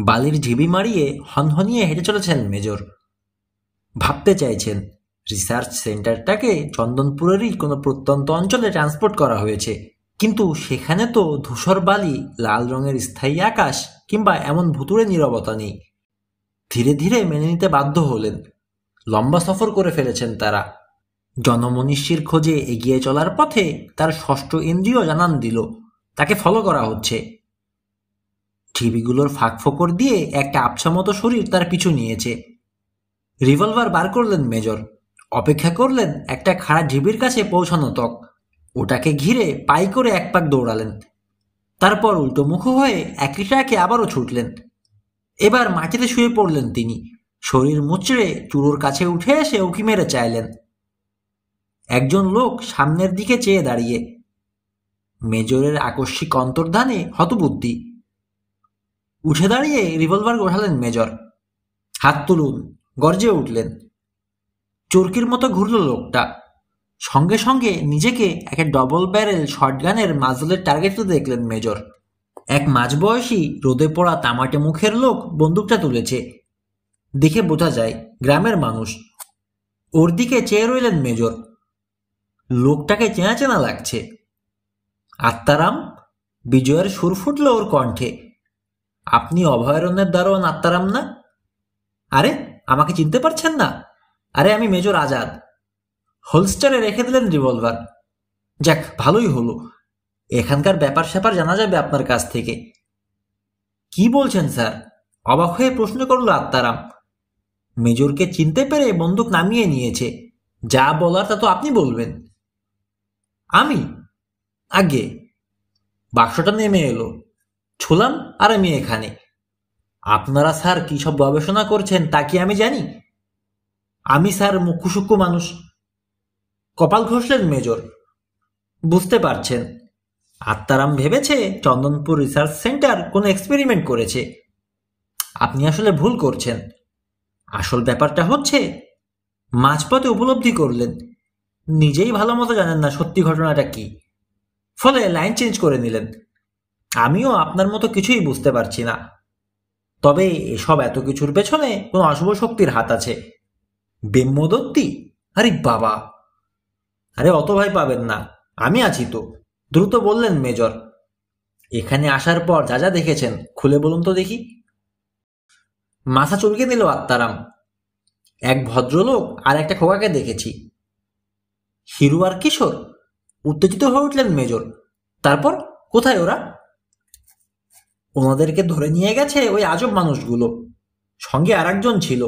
বালির ঢিবি মারিয়ে হনহনিয়ে হেঁটে চলেছেন মেজর। ভাবতে চাইছেন রিসার্চ সেন্টারটাকে চন্দনপুরেরই কোনো প্রত্যন্ত অঞ্চলে ট্রান্সপোর্ট করা হয়েছে, কিন্তু সেখানে তো ধূসর বালি, লাল রঙের স্থায়ী আকাশ কিংবা এমন ভুতুড়ে নীরবতা নেই। ধীরে ধীরে মেনে নিতে বাধ্য হলেন। লম্বা সফর করে ফেলেছেন তারা। জনমনীষীর খোঁজে এগিয়ে চলার পথে তার ষষ্ঠ ইন্দ্রিয় জানান দিল তাকে ফলো করা হচ্ছে। ঢিবিগুলোর ফাঁক ফোকর দিয়ে একটা আবছা মতো শরীর তার পিছু নিয়েছে। রিভলভার বার করলেন মেজর। অপেক্ষা করলেন একটা খাড়া ঢিবির কাছে পৌঁছানো তক। ওটাকে ঘিরে পাই করে এক পাক দৌড়ালেন। তারপর উল্টোমুখ হয়ে একই ট্রাকে আবারও ছুটলেন। এবার মাটিতে শুয়ে পড়লেন তিনি। শরীর মুচড়ে চুরোর কাছে উঠে এসে উঁকি মেরে চাইলেন। একজন লোক সামনের দিকে চেয়ে দাঁড়িয়ে। মেজরের আকস্মিক অন্তর্ধানে হতবুদ্ধি। উঠে দাঁড়িয়ে রিভলভার ওঠালেন মেজর। হাত তুলুন, গর্জে উঠলেন। চরকির মতো ঘুরল লোকটা। সঙ্গে সঙ্গে নিজেকে একটা ডবল ব্যারেল শটগানের মাজলের টার্গেটে দেখলেন মেজর। এক মাঝবয়সী রোদে পড়া তামাটে মুখের লোক বন্দুকটা তুলেছে। দেখে বোঝা যায় গ্রামের মানুষ। ওর দিকে চেয়ে রইলেন মেজর। লোকটাকে চেনা চেনা লাগছে। আত্মারাম? বিজয়ের সুর ফুটল ওর কণ্ঠে। আপনি অভয়ারণ্যের দারোয়ান আত্মারাম না? আরে, আমাকে চিনতে পারছেন না? আরে, আমি মেজর আজাদ। হোলস্টারে রেখে দিলেন রিভলভার। যাক, ভালোই হলো। এখানকার ব্যাপার স্যাপার জানা যাবে আপনার কাছ থেকে। কি বলছেন স্যার? অবাক হয়ে প্রশ্ন করল আত্মারাম। মেজরকে চিনতে পেরে বন্দুক নামিয়ে নিয়েছে। যা বলার তা তো আপনি বলবেন। আমি? আগে। বাক্সটা নেমে এলো। ছুলাম আর আমি এখানে। আপনারা স্যার কি সব গবেষণা করছেন তা কি আমি জানি? আমি স্যার মুখ্যসূক্ষ্ম মানুষ। কপাল ঘষলেন মেজর। বুঝতে পারছেন। আত্মারাম ভেবেছে চন্দনপুর রিসার্চ সেন্টার কোনো এক্সপেরিমেন্ট করেছে। আপনি আসলে ভুল করছেন। আসল ব্যাপারটা হচ্ছে, মাঝপথে উপলব্ধি করলেন নিজেই ভালো মতো জানেন না সত্যি ঘটনাটা কি। ফলে লাইন চেঞ্জ করে নিলেন। আমিও আপনার মতো কিছুই বুঝতে পারছি না। তবে এসব এত কিছুর পেছনে কোনো অশুভ শক্তির হাত আছে। ব্রহ্মদত্তি? আরে বাবা! আরে, অত ভয় পাবেন না, আমি আছি তো, দ্রুত বললেন মেজর। এখানে আসার পর যা যা দেখেছেন খুলে বলুন তো দেখি। মাথা চুলকে দিল আত্মারাম। এক ভদ্রলোক আর একটা খোকাকে দেখেছি। হিরু আর কিশোর? উত্তেজিত হয়ে উঠলেন মেজর। তারপর কোথায় ওরা? ওনাদেরকে ধরে নিয়ে গেছে ওই আজব মানুষগুলো। সঙ্গে আর একজন ছিল।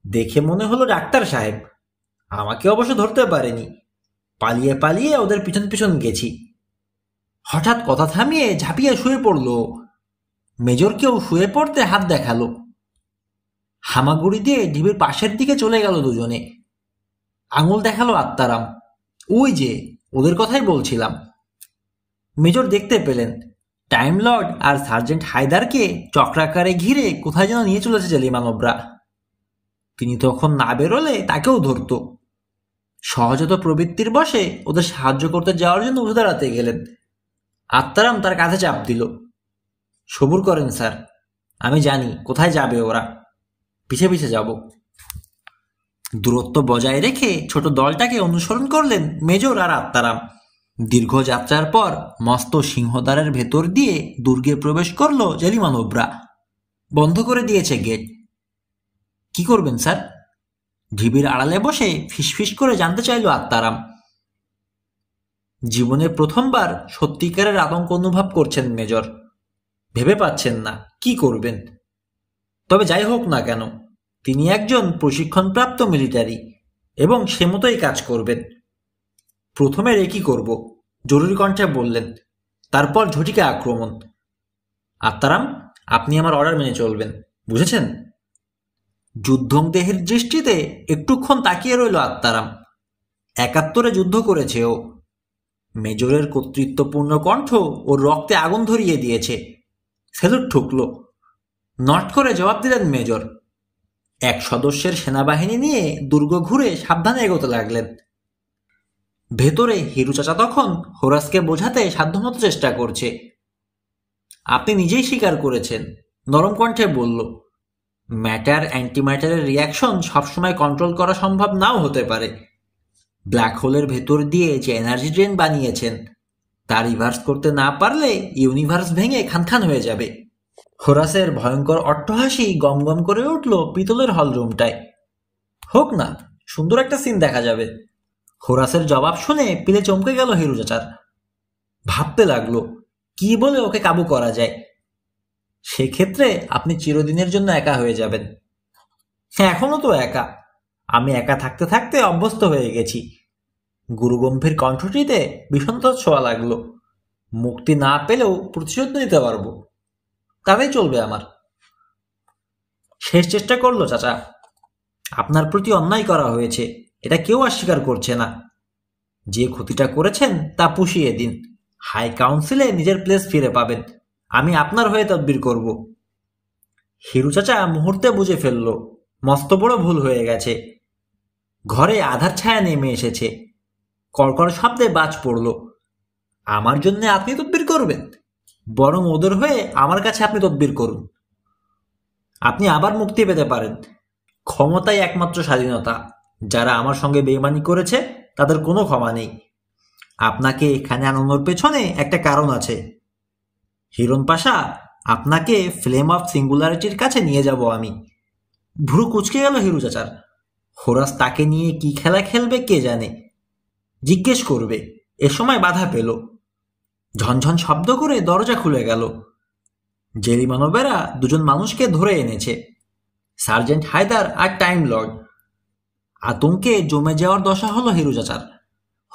দেখে মনে হলো ডাক্তার সাহেব। আমাকে অবশ্য ধরতে পারেনি। পালিয়ে পালিয়ে ওদের পিছন পিছন গেছি। হঠাৎ কথা থামিয়ে ঝাঁপিয়ে শুয়ে পড়ল। মেজরকেও শুয়ে পড়তে হাত দেখালো। হামাগুড়ি দিয়ে ঢিবির পাশের দিকে চলে গেল দুজনে। আঙুল দেখালো আত্মারাম। ওই যে, ওদের কথাই বলছিলাম। মেজর দেখতে পেলেন টাইম লর্ড আর সার্জেন্ট হায়দারকে চক্রাকারে ঘিরে কোথায় যেন নিয়ে চলেছে জেলি মানবরা। তিনি তখন না বেরোলে তাকেও ধরত। সহজাত প্রবৃত্তির বশে ওদের সাহায্য করতে যাওয়ার জন্য উঠে দাঁড়াতে গেলেন। আত্মারাম তার কাঁধে চাপ দিল। সবুর করেন স্যার, আমি জানি কোথায় যাবে ওরা। পিছে পিছে যাব। দূরত্ব বজায় রেখে ছোট দলটাকে অনুসরণ করলেন মেজর আর আত্মারাম। দীর্ঘ যাত্রার পর মস্ত সিংহদ্বারের ভেতর দিয়ে দুর্গে প্রবেশ করল জেলিমানবরা। বন্ধ করে দিয়েছে গেট। কি করবেন স্যার? ঢিবির আড়ালে বসে ফিসফিস করে জানতে চাইল আত্মারাম। জীবনে প্রথমবার সত্যিকারের আতঙ্ক অনুভব করছেন মেজর। ভেবে পাচ্ছেন না কি করবেন। তবে যাই হোক না কেন, তিনি একজন প্রশিক্ষণপ্রাপ্ত মিলিটারি এবং সে মতোই কাজ করবেন। প্রথমে রেকি করব, জরুরি কণ্ঠে বললেন। তারপর ঝটিকা আক্রমণ। আত্মারাম, আপনি আমার অর্ডার মেনে চলবেন, বুঝেছেন? যুদ্ধংদেহের দৃষ্টিতে একটুক্ষণ তাকিয়ে রইল আত্মারাম। ৭১ যুদ্ধ করেছে ও। মেজরের কর্তৃত্বপূর্ণ কণ্ঠ ওর রক্তে আগুন ধরিয়ে দিয়েছে। সেলুট ঠুকল। নট করে জবাব দিলেন মেজর। এক সদস্যের সেনাবাহিনী নিয়ে দুর্গ ঘুরে সাবধানে এগোতে লাগলেন। ভেতরে হিরু চাচা তখন হোরাসকে বোঝাতে সাধ্যমতো চেষ্টা করছে। আপনি নিজেই স্বীকার করেছেন নরম কণ্ঠে বলল, ম্যাটার অ্যান্টিম্যাটারের রিয়াকশন সবসময় কন্ট্রোল করা সম্ভব নাও হতে পারে। ব্ল্যাক হোলের ভেতর দিয়ে যে এনার্জি ড্রেন বানিয়েছেন তা রিভার্স করতে না পারলে ইউনিভার্স ভেঙে খানখান হয়ে যাবে। হোরাসের ভয়ঙ্কর অট্টহাসি গম গম করে উঠল পিতলের হলরুমটায়। হোক না, সুন্দর একটা সিন দেখা যাবে। হোরাসের জবাব শুনে পিলে চমকে গেল হিরু চাচার। ভাবতে লাগলো কি বলে ওকে কাবু করা যায়। সেক্ষেত্রে আপনি চিরদিনের জন্য একা হয়ে যাবেন। এখনো তো একা। আমি একা থাকতে থাকতে অভ্যস্ত হয়ে গেছি। গুরুগম্ভীর কণ্ঠটিতে বিষণ্ণতার ছোঁয়া লাগলো। মুক্তি না পেলেও প্রতিশোধ নিতে পারবো, তাতেই চলবে আমার। শেষ চেষ্টা করলো চাচা। আপনার প্রতি অন্যায় করা হয়েছে, এটা কেউ অস্বীকার করছে না। যে ক্ষতিটা করেছেন তা পুষিয়ে দিন। হাই কাউন্সিলে নিজের প্লেস ফিরে পাবেন। আমি আপনার হয়ে তদবির করব। হিরু চাচা মুহূর্তে বুঝে ফেলল মস্ত বড় ভুল হয়ে গেছে। ঘরে আধার ছায়া নেমে এসেছে। কড়কড় শব্দে বাজ পড়ল। আমার জন্য আপনি তদবির করবেন? বরং ওদের হয়ে আমার কাছে আপনি তদবির করুন। আপনি আবার মুক্তি পেতে পারেন। ক্ষমতাই একমাত্র স্বাধীনতা। যারা আমার সঙ্গে বেইমানি করেছে তাদের কোনো ক্ষমা নেই। আপনাকে এখানে আনানোর পেছনে একটা কারণ আছে। হিরণ পাশা, আপনাকে ফ্লেম অফ সিঙ্গুলারিটির কাছে নিয়ে যাব আমি। ভ্রু কুচকে গেল হিরু চাচার। হোরাস তাকে নিয়ে কি খেলা খেলবে কে জানে। জিজ্ঞেস করবে, এ সময় বাধা পেল। ঝনঝন শব্দ করে দরজা খুলে গেল। জেরি মানবেরা দুজন মানুষকে ধরে এনেছে, সার্জেন্ট হায়দার আর টাইম লর্ড। আতঙ্কে জমে যাওয়ার দশা হলো হিরু চাচার।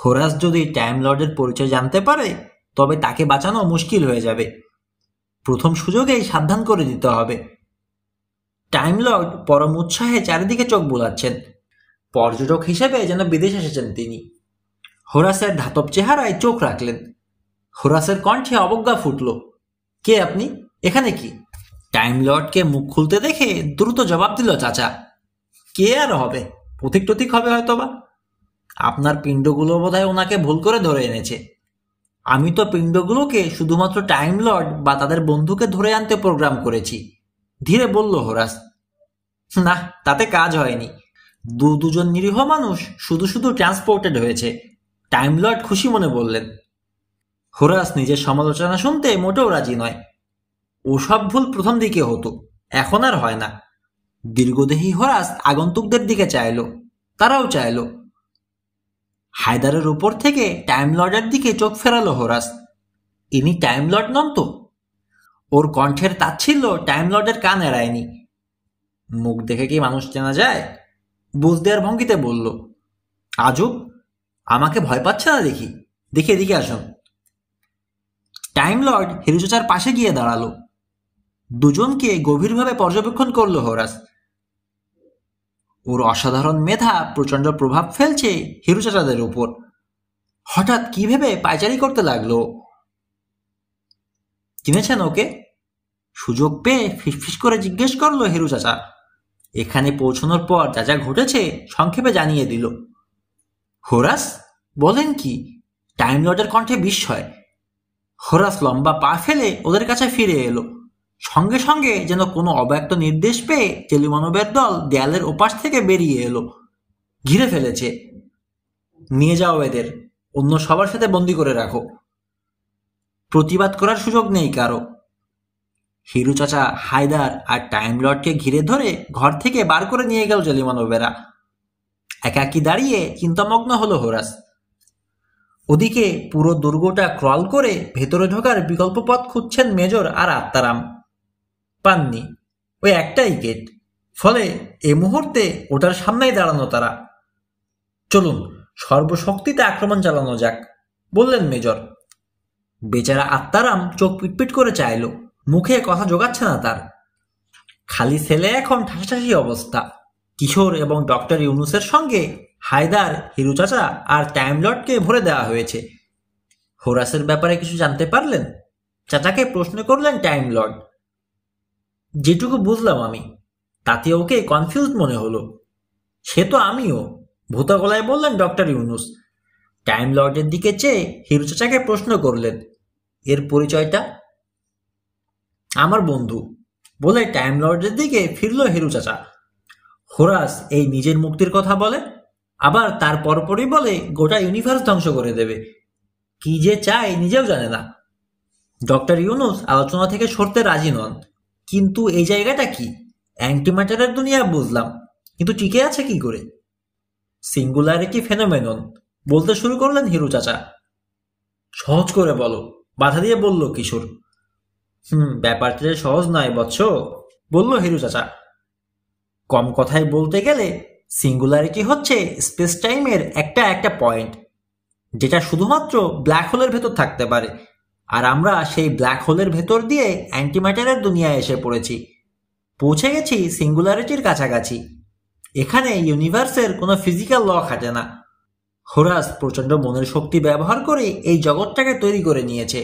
হোরাস যদি টাইম লর্ডের পরিচয় জানতে পারে তবে তাকে বাঁচানো মুশকিল হয়ে যাবে। প্রথম সুযোগেই সাবধান করে দিতে হবে। টাইম লর্ড পরম উৎসাহে চারিদিকে চোখ বোলাচ্ছেন। পর্যটক হিসেবে যেন বিদেশ এসেছেন তিনি। হোরাসের ধাতব চেহারায় চোখ রাখলেন। হোরাসের কণ্ঠে অবজ্ঞা ফুটল, কে আপনি? এখানে কি? টাইম লর্ডকে মুখ খুলতে দেখে দ্রুত জবাব দিল চাচা, কে আর হবে, পথিক টথিক হবে হয়তোবা। আপনার পিণ্ডগুলো বোধহয় ওনাকে ভুল করে ধরে এনেছে। আমি তো পিণ্ডগুলোকে শুধুমাত্র টাইম লর্ড বা তাদের বন্ধুকে ধরে আনতে প্রোগ্রাম করেছি, ধীরে বলল হোরাস। না, তাতে কাজ হয়নি। দুজন নিরীহ মানুষ শুধু শুধু ট্রান্সপোর্টেড হয়েছে, টাইম লর্ড খুশি মনে বললেন। হোরাস নিজের সমালোচনা শুনতে মোটেও রাজি নয়। ওসব ভুল প্রথম দিকে হতো, এখন আর হয় না। দীর্ঘদেহী হোরাস আগন্তুকদের দিকে চাইল, তারাও চাইল। হায়দারের উপর থেকে টাইম লর্ডের দিকে চোখ ফেরালো হোরাস। ইনি টাইম লর্ড নন তো? ওর কণ্ঠের তাচ্ছিল্য টাইম লর্ডের কান এড়ায়নি। মুখ দেখে কি মানুষ চেনা যায়? বুঝ দেওয়ার ভঙ্গিতে বলল, আজব, আমাকে ভয় পাচ্ছে না দেখি। দেখি এদিকে আসুন। টাইম লর্ড হিরু চাচার পাশে গিয়ে দাঁড়ালো। দুজনকে গভীরভাবে পর্যবেক্ষণ করলো হোরাস। ওর অসাধারণ মেধা প্রচণ্ড প্রভাব ফেলছে হিরু চাচাদের উপর। হঠাৎ কি ভেবে পায়চারি করতে লাগলো। চিনেছেন ওকে? সুযোগ পেয়ে ফিসফিস করে জিজ্ঞেস করলো হিরু চাচা। এখানে পৌঁছানোর পর যা যা ঘটেছে সংক্ষেপে জানিয়ে দিল। হোরাস, বলেন কি? টাইম লর্ডের কণ্ঠে বিস্ময়। হোরাস লম্বা পা ফেলে ওদের কাছে ফিরে এলো। সঙ্গে সঙ্গে যেন কোনো অব্যক্ত নির্দেশ পেয়ে টেলিমানবের দল দেয়ালের ওপাশ থেকে বেরিয়ে এলো। ঘিরে ফেলেছে। নিয়ে যাও এদের, অন্য সবার সাথে বন্দি করে রাখো। প্রতিবাদ করার সুযোগ নেই কারো। হিরু চাচা, হায়দার আর টাইম লর্ডকে ঘিরে ধরে ঘর থেকে বার করে নিয়ে গেল টেলিমানবেরা। একাকি দাঁড়িয়ে চিন্তামগ্ন হলো হোরাস। ওদিকে পুরো দুর্গটা ক্রল করে ভেতরে ঢোকার বিকল্প পথ খুঁজছেন মেজর আর আত্মারাম। পাননি। ওই একটাই গেট, ফলে এ মুহূর্তে ওটার সামনেই দাঁড়ানো তারা। চলুন, সর্বশক্তিতে আক্রমণ চালানো যাক, বললেন মেজর। বেচারা আত্মারাম চোখ পিটপিট করে চাইল, মুখে কথা জোগাচ্ছে না তার। খালি ছেলে এখন ঠাসাঠাসি অবস্থা। কিশোর এবং ডক্টর ইউনুসের সঙ্গে হায়দার, হিরু চাচা আর টাইম লর্ডকে ভরে দেওয়া হয়েছে। হোরাসের ব্যাপারে কিছু জানতে পারলেন? চাচাকে প্রশ্ন করলেন টাইম লর্ড। যেটুকু বুঝলাম আমি, তাতে ওকে কনফিউজ মনে হলো। সে তো আমিও, ভূতা গলায় বললেন ডক্টর ইউনুস। টাইম লর্ডের দিকে চেয়ে হিরু চাচাকে প্রশ্ন করলেন, এর পরিচয়টা? আমার বন্ধু, বলে টাইম লর্ডের দিকে ফিরল হিরু চাচা। হোরাস এই নিজের মুক্তির কথা বলে, আবার তার পরপরই বলে গোটা ইউনিভার্স ধ্বংস করে দেবে। কি যে চায় নিজেও জানে না। ডক্টর ইউনুস আলোচনা থেকে সরতে রাজি নন। কিন্তু এই জায়গাটা কি? অ্যান্টিম্যাটারের দুনিয়া বুঝলাম, কিন্তু টিকে আছে কি করে? সিঙ্গুলারিটি ফেনোমেনন বলতে শুরু করলেন হিরু চাচা। সহজ করে বলো, বাধা দিয়ে বলল কিশোর। ব্যাপারটা যে সহজ নয় বৎস, বলল হিরু চাচা। কম কথায় বলতে গেলে সিঙ্গুলারিটি হচ্ছে স্পেস টাইমের একটা একটা পয়েন্ট, যেটা শুধুমাত্র ব্ল্যাক হোলের ভেতর থাকতে পারে। আর আমরা সেই ব্ল্যাক হোলের ভেতর দিয়ে অ্যান্টিম্যাটারের দুনিয়ায় এসে পড়েছি, পৌঁছে গেছি সিঙ্গুলারিটির কাছাকাছি। এখানে ইউনিভার্সের কোনো ফিজিক্যাল ল খাটে না। হোরাস প্রচণ্ড মনের শক্তি ব্যবহার করে এই জগৎটাকে তৈরি করে নিয়েছে।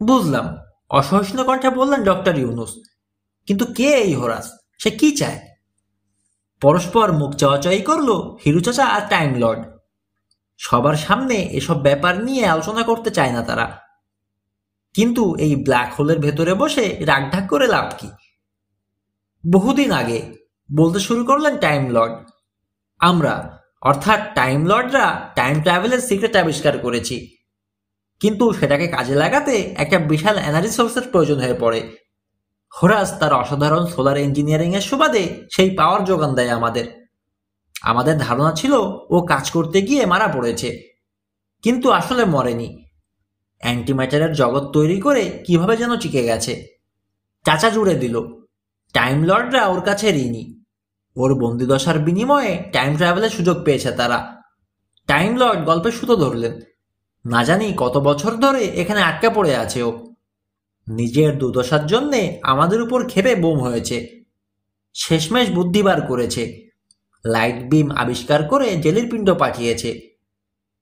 বুঝলাম, অসহিষ্ণু কণ্ঠে বললেন ডক্টর ইউনুস। কিন্তু কে এই হোরাস? সে কি চায়? পরস্পর মুখ চাওয়াচাই করলো হিরু চাচা আর টাইম লর্ড। সবার সামনে এসব ব্যাপার নিয়ে আলোচনা করতে চায় না তারা। কিন্তু এই ব্ল্যাক হোলের ভেতরে বসে রাগঢাক করে লাভ কি? বহুদিন আগে বলতে শুরু করলেন টাইম লর্ড, আমরা অর্থাৎ টাইম লর্ডরা টাইম ট্রাভেলের সিক্রেট আবিষ্কার করেছি। কিন্তু সেটাকে কাজে লাগাতে একটা বিশাল এনার্জি সোর্সের প্রয়োজন হয়ে পড়ে। হোরাস তার অসাধারণ সোলার ইঞ্জিনিয়ারিং এর সুবাদে সেই পাওয়ার যোগান দেয় আমাদের। আমাদের ধারণা ছিল ও কাজ করতে গিয়ে মারা পড়েছে, কিন্তু আসলে মরেনি। অ্যান্টিম্যাটারের জগৎ তৈরি করে কিভাবে যেন টিকে গেছে। চাচা জুড়ে দিল, টাইম লর্ডরা ওর কাছে ঋণী। ওর বন্দিদশার বিনিময়ে টাইম ট্রাভেলের সুযোগ পেয়েছে তারা। টাইম লর্ড গল্পে সুতো ধরলেন, না জানি কত বছর ধরে এখানে আটকা পড়ে আছে ও। নিজের দুর্দশার জন্যে আমাদের উপর ক্ষেপে বোম হয়েছে। শেষমেশ বুদ্ধি বার করেছে, লাইট বিম আবিষ্কার করে জেলির পিণ্ড পাঠিয়েছে।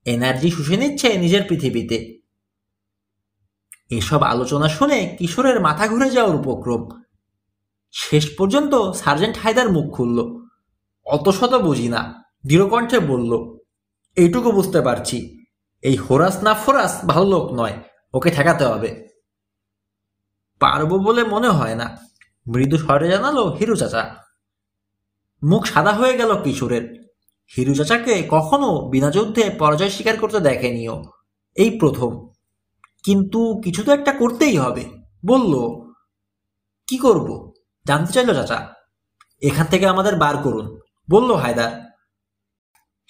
এনার্জি শুষে নিচ্ছে নিজের পৃথিবীতে। এসব আলোচনা শুনে কিশোরের মাথা ঘুরে যাওয়ার উপক্রম। শেষ পর্যন্ত সার্জেন্ট হায়দার মুখ খুলল। অত শত বুঝি না, দৃঢ়কণ্ঠে বলল, এইটুকু বুঝতে পারছি, এই হোরাস না ফোরাস ভালো লোক নয়, ওকে ঠেকাতে হবে। পারবো বলে মনে হয় না, মৃদু স্বরে জানালো হিরু চাচা। মুখ সাদা হয়ে গেল কিশোরের। হিরু চাচাকে কখনো বিনা যুদ্ধে পরাজয় স্বীকার করতে দেখেনিও, এই প্রথম। কিন্তু কিছু তো একটা করতেই হবে, বলল। কি করব জানতে চাইল চাচা। এখান থেকে আমাদের বার করুন, বলল হায়দার।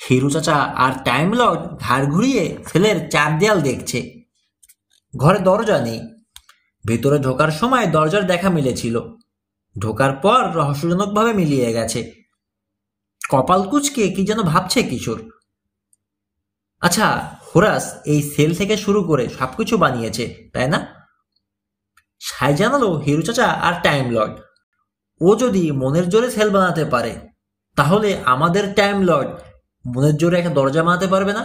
হিরু চাচা আর টাইম লর্ড ঘাড় ঘুরিয়ে সেলের চার দেয়াল দেখছে। ঘরে দরজা নেই। ভেতরে ঢোকার সময় দরজার দেখা মিলেছিল, ঢোকার পর রহস্যজনকভাবে মিলিয়ে গেছে। কপাল কুঁচকে কি যেন ভাবছে কিশোর। আচ্ছা, হোরাস এই সেল থেকে শুরু করে সবকিছু বানিয়েছে, তাই না? সাই জানালো হিরু চাচা আর টাইম লর্ড। ও যদি মনের জোরে সেল বানাতে পারে, তাহলে আমাদের টাইম লর্ড মনের জোরে একটা দরজা বানাতে পারবে না?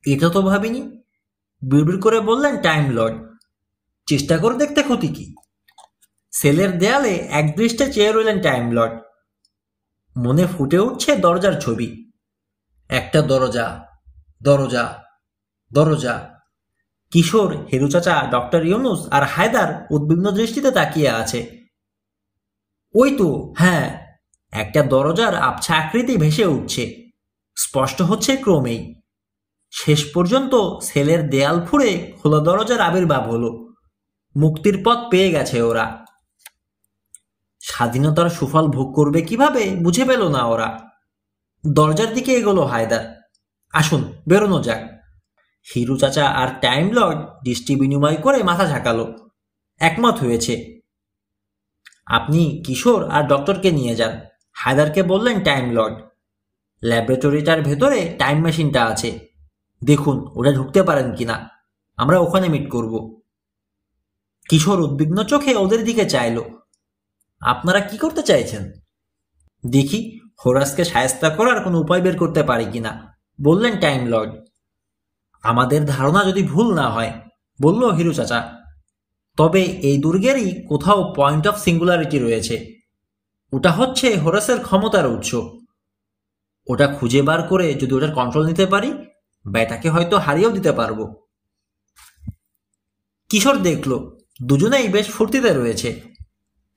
এটা তো ভাবিনি, বিড়বিড় করে বললেন টাইম লর্ড। চেষ্টা করে দেখতে ক্ষতি কি? সেলের দেয়ালে একদৃষ্টে চেয়ে রইলেন টাইম লর্ড। মনে ফুটে উঠছে দরজার ছবি। একটা দরজা, দরজা, দরজা। কিশোর, হিরু চাচা, ডক্টর ইউনুস আর হায়দার উদ্বিগ্ন দৃষ্টিতে তাকিয়ে আছে। ওই তো, হ্যাঁ, একটা দরজার আবছা আকৃতি ভেসে উঠছে, স্পষ্ট হচ্ছে ক্রমেই। শেষ পর্যন্ত সেলের দেয়াল ফুঁড়ে খোলা দরজার আবির্ভাব হলো। মুক্তির পথ পেয়ে গেছে ওরা। স্বাধীনতার সুফল ভোগ করবে কিভাবে বুঝে পেল না ওরা। দরজার দিকে এগোলো হায়দার। আসুন, বেরোনো যাক। হিরু চাচা আর টাইম লর্ড দৃষ্টি বিনিময় করে মাথা ঝাঁকালো, একমত হয়েছে। আপনি কিশোর আর ডক্টরকে নিয়ে যান, হায়দারকে বললেন টাইম লর্ড। ল্যাবরেটরিটার ভেতরে টাইম মেশিনটা আছে, দেখুন ওটা ঢুকতে পারেন কিনা, আমরা ওখানে মিট করব। কিশোর উদ্বিগ্ন চোখে ওদের দিকে চাইল। আপনারা কি করতে চাইছেন? দেখি হোরাসকে শায়েস্তা করার কোনো উপায় বের করতে পারি কিনা, বললেন টাইম লর্ড। আমাদের ধারণা যদি ভুল না হয়, বলল হিরু চাচা, তবে এই দুর্গেরই কোথাও পয়েন্ট অফ সিঙ্গুলারিটি রয়েছে। ওটা হচ্ছে হোরাসের ক্ষমতার উৎস। ওটা খুঁজে বার করে যদি ওটার কন্ট্রোল নিতে পারি, ব্যাটাকে হয়তো হারিয়েও দিতে পারবো। কিশোর দেখল দুজনেই বেশ ফুর্তিতে রয়েছে।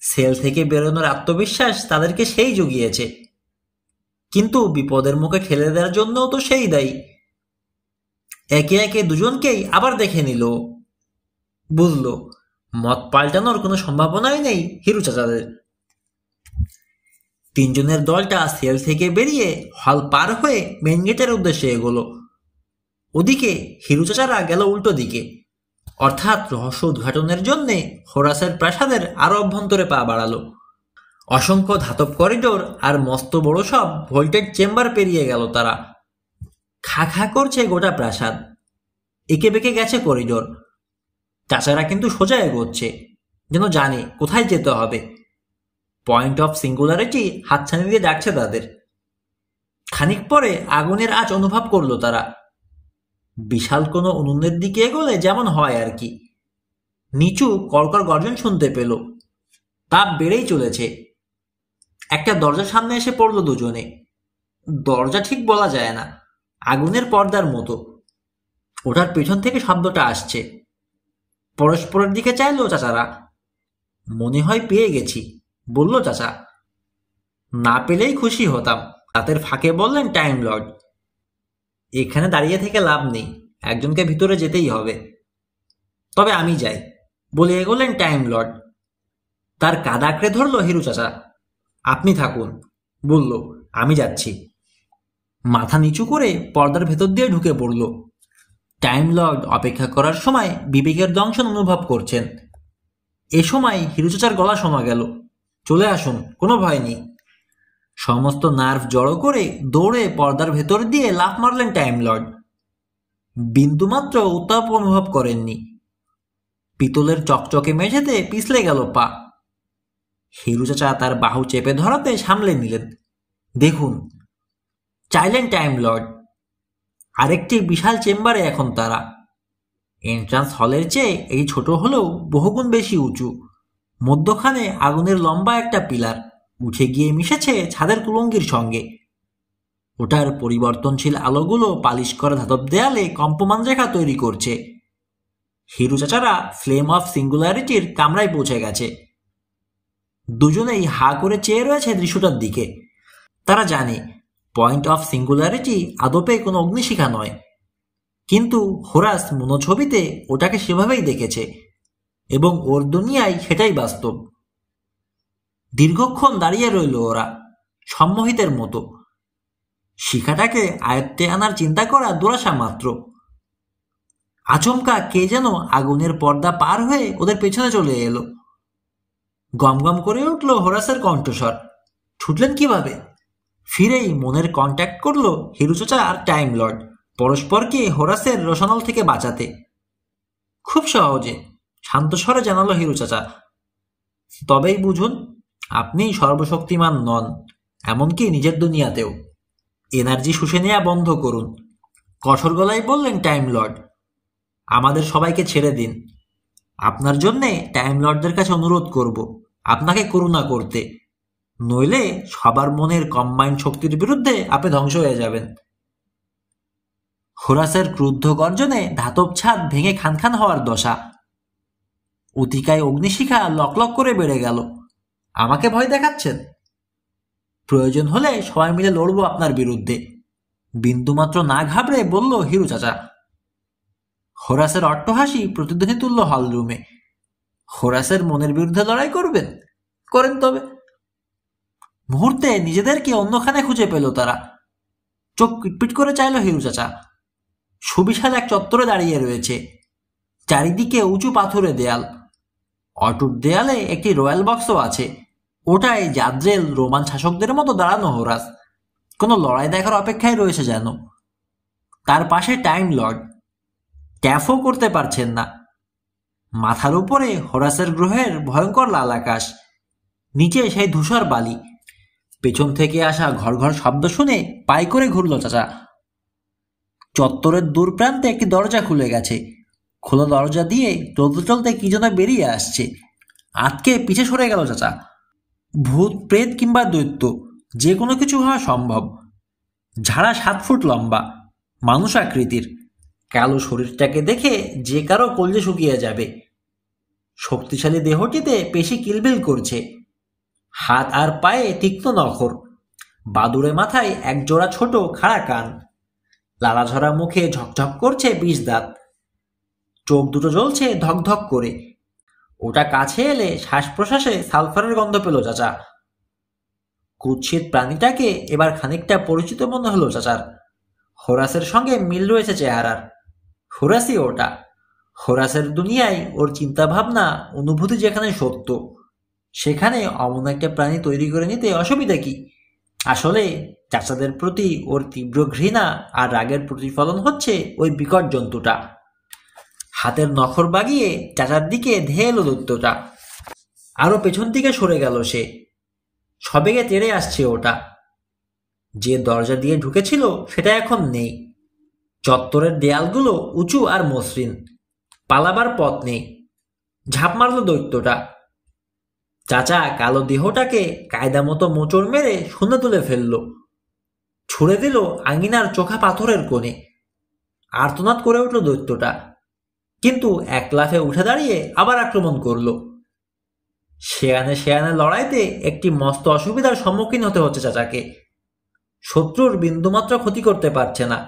সেল থেকে বেরোনোর আত্মবিশ্বাস তাদেরকে সেই জুগিয়েছে, কিন্তু বিপদের মুখে ঠেলে দেওয়ার জন্যও তো সেই দায়ী। একে একে দুজনকেই আবার দেখে নিল, বুঝল মত পাল্টানোর কোনো সম্ভাবনাই নেই হিরু চাচাদের। তিনজনের দলটা সেল থেকে বেরিয়ে হল পার হয়ে মেন গেটের উদ্দেশ্যে এগোলো। ওদিকে হিরু চাচারা গেল উল্টো দিকে, অর্থাৎ রহস্য উদ্ঘাটনের জন্যে হোরাসের প্রাসাদের আরো অভ্যন্তরে পা বাড়ালো। অসংখ্য ধাতব করিডোর আর মস্ত বড় সব ভোল্টেজ চেম্বার পেরিয়ে গেল তারা। খা খা করছে গোটা প্রাসাদ, একে বেঁকে গেছে করিডোর। চাচারা কিন্তু সোজা এগোচ্ছে, যেন জানে কোথায় যেতে হবে। পয়েন্ট অফ সিঙ্গুলারিটি হাতছানি দিয়ে ডাকছে তাদের। খানিক পরে আগুনের আঁচ অনুভব করলো তারা। বিশাল কোনো উনুনের দিকে এগোলে যেমন হয় আর কি। নিচু কড়কড় গর্জন শুনতে পেল, তাপ বেড়েই চলেছে। একটা দরজার সামনে এসে পড়ল দুজনে। দরজা ঠিক বলা যায় না, আগুনের পর্দার মতো। ওটার পেছন থেকে শব্দটা আসছে। পরস্পরের দিকে চাইল চাচারা। মনে হয় পেয়ে গেছি, বলল চাচা। না পেলেই খুশি হতাম। রাতের ফাঁকে বললেন টাইম লর্ড। এখানে দাঁড়িয়ে থেকে লাভ নেই, একজনকে ভিতরে যেতেই হবে। তবে আমি যাই, বলে এগোলেন টাইম লর্ড। তার কাঁধ আঁকড়ে ধরল হিরু চাচা। আপনি থাকুন, বলল, আমি যাচ্ছি। মাথা নিচু করে পর্দার ভেতর দিয়ে ঢুকে পড়ল। টাইম লর্ড অপেক্ষা করার সময় বিবেকের দংশন অনুভব করছেন। এ সময় হিরু চাচার গলা শোনা গেল, চলে আসুন, কোনো ভয় নেই। সমস্ত নার্ভ জড়ো করে দৌড়ে পর্দার ভেতর দিয়ে লাফ মারলেন টাইম লর্ড। বিন্দুমাত্র উত্তাপ অনুভব করেননি। পিতলের চকচকে মেঝেতে পিছলে গেল পা। হিরু চাচা তার বাহু চেপে ধরাতে সামলে নিলেন। দেখুন, চাইলেন টাইম লর্ড। আরেকটি বিশাল চেম্বারে এখন তারা। এন্ট্রান্স হলের চেয়ে এই ছোট হলেও বহুগুণ বেশি উঁচু। মধ্যখানে আগুনের লম্বা একটা পিলার উঠে গিয়ে মিশেছে ছাদের কুলঙ্গির সঙ্গে। ওটার পরিবর্তনশীল আলোগুলো পালিশ করা ধাতব দেয়ালে কম্পমান রেখা তৈরি করছে। হিরু চাচারা ফ্লেম অফ সিঙ্গুলারিটির কামরায় পৌঁছে গেছে। দুজনেই হা করে চেয়ে রয়েছে দৃশ্যটার দিকে। তারা জানে পয়েন্ট অফ সিঙ্গুলারিটি আদপে কোনো অগ্নিশিখা নয়, কিন্তু হোরাস মনোছবিতে ওটাকে সেভাবেই দেখেছে, এবং ওর দুনিয়ায় সেটাই বাস্তব। দীর্ঘক্ষণ দাঁড়িয়ে রইল ওরা, সম্মোহিতের মতো। শিখাটাকে আয়ত্তে আনার চিন্তা করা দুরাশা মাত্র। আচমকা কে যেন আগুনের পর্দা পার হয়ে ওদের পেছনে চলে এলো। গমগম করে উঠল হোরাসের কণ্ঠস্বর। ছুটলেন কিভাবে? ফিরেই মনের কন্ট্যাক্ট করলো হিরু চাচা আর টাইম লর্ড, পরস্পরকে হোরাসের রোশনাল থেকে বাঁচাতে। খুব সহজে, শান্ত স্বরে জানালো হিরু চাচা। তবেই বুঝুন, আপনি সর্বশক্তিমান নন, এমনকি নিজের দুনিয়াতেও। এনার্জি শুষে নেওয়া বন্ধ করুন। কঠোর গলায় বললেন টাইম লর্ড। আমাদের সবাইকে ছেড়ে দিন। আপনার জন্যে টাইম লর্ডদের কাছে অনুরোধ করব আপনাকে করুণা করতে, নইলে সবার মনের কম্বাইন্ড শক্তির বিরুদ্ধে আপনি ধ্বংস হয়ে যাবেন। হোরাসের ক্রুদ্ধ গর্জনে ধাতব ছাদ ভেঙে খান খান হওয়ার দশা। অতিকায় অগ্নিশিখা লকলক করে বেড়ে গেল। আমাকে ভয় দেখাচ্ছেন? প্রয়োজন হলে সবাই মিলে লড়বো আপনার বিরুদ্ধে, বিন্দুমাত্র না ঘাবড়ে বলল হিরু চাচা। হোরাসের অট্টহাসি প্রতিধ্বনি তুলল হলরুমে। হোরাসের মনের বিরুদ্ধে লড়াই করবেন? করেন তবে। মুহূর্তে নিজেদেরকে অন্যখানে খুঁজে পেল তারা। চোখ পিটপিট করে চাইল হিরু চাচা। সুবিশাল এক চত্বরে দাঁড়িয়ে রয়েছে, চারিদিকে উঁচু পাথুরে দেয়াল। অটুট দেয়ালে একটি রয়্যাল বক্সও আছে। ওটাই জাদ্রেল রোমান শাসকদের মতো দাঁড়ানো হোরাস, কোনো লড়াই দেখার অপেক্ষায় রয়েছে যেন। তার পাশে টাইম লর্ড, ট্যাফও করতে পারছেন না। মাথার উপরে হোরাসের গ্রহের ভয়ঙ্কর লাল আকাশ, নিচে সেই ধূসর বালি। পেছন থেকে আসা ঘর ঘর শব্দ শুনে পাই করে ঘুরল চাচা। চত্বরের দূর প্রান্তে একটি দরজা খুলে গেছে। খোলা দরজা দিয়ে চলতে চলতে কি যেন বেরিয়ে আসছে। আটকে পিছে সরে গেল চাচা। ভূত, প্রেত কিংবা দৈত্য, যে কোনো কিছু হওয়া সম্ভব। ঝাড়া 7 ফুট লম্বা, মানুষ আকৃতির। কালো শরীরটাকে দেখে যে কারো কলজে শুকিয়ে যাবে। শক্তিশালী দেহটিতে পেশি কিলবিল করছে, হাত আর পায়ে তীক্ষ্ণ নখর, বাদুড়ে মাথায় একজোড়া ছোট খাড়া কান, লালাঝরা মুখে ঝকঝক করছে বিষ দাঁত, চোখ দুটো জ্বলছে ধকধক করে। ওটা কাছে এলে শ্বাস প্রশ্বাসে সালফারের গন্ধ পেল চাচা। কুৎসিত প্রাণীটাকে এবার খানিকটা পরিচিত মনে হলো চাচার। হোরাসের সঙ্গে মিল রয়েছে চেহারার। হোরাসই ওটা। হোরাসের দুনিয়ায় ওর চিন্তাভাবনা অনুভূতি যেখানে সত্য, সেখানে অমন একটা প্রাণী তৈরি করে নিতে অসুবিধা কি? আসলে চাচাদের প্রতি ওর তীব্র ঘৃণা আর রাগের প্রতিফলন হচ্ছে ওই বিকট জন্তুটা। হাতের নখর বাগিয়ে চাচার দিকে ধেয়ে এলো দৈত্যটা। আরো পেছন দিকে সরে গেল সে। সবেগে তেড়ে আসছে ওটা। যে দরজা দিয়ে ঢুকেছিল সেটা এখন নেই। চত্বরের দেয়ালগুলো উঁচু আর মসৃণ, পালাবার পথ নেই। ঝাঁপ মারল দৈত্যটা। চাচা কালো দেহটাকে কায়দা মতো মোচড় মেরে শূন্য তুলে ফেলল, ছুড়ে দিল আঙিনার চোখা পাথরের কোণে। আর্তনাদ করে উঠল দৈত্যটা, কিন্তু এক লাফে উঠে দাঁড়িয়ে আবার আক্রমণ করল। শেয়ানে শেয়ানে লড়াইতে একটি মস্ত অসুবিধার সম্মুখীন হতে হচ্ছে চাচাকে। শত্রুর বিন্দুমাত্র ক্ষতি করতে পারছে না।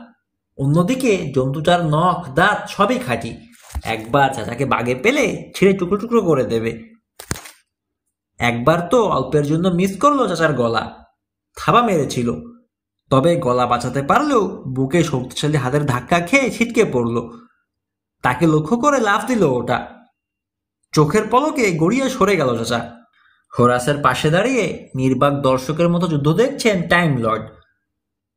অন্যদিকে জন্তুটার নখ দাঁত সবই খাঁটি। একবার চাচাকে বাগে পেলে ছিঁড়ে টুকরো টুকরো করে দেবে। একবার তো অল্পের জন্য মিস করলো চাচার গলা, থাবা মেরেছিল। তবে গলা বাঁচাতে পারলেও বুকে শক্তিশালী হাতের ধাক্কা খেয়ে ছিটকে পড়ল। তাকে লক্ষ্য করে লাফ দিল ওটা। চোখের পলকে গড়িয়ে সরে গেল চাচা। হোরাসের পাশে দাঁড়িয়ে নির্বাক দর্শকের মতো যুদ্ধ দেখছেন টাইম লর্ড।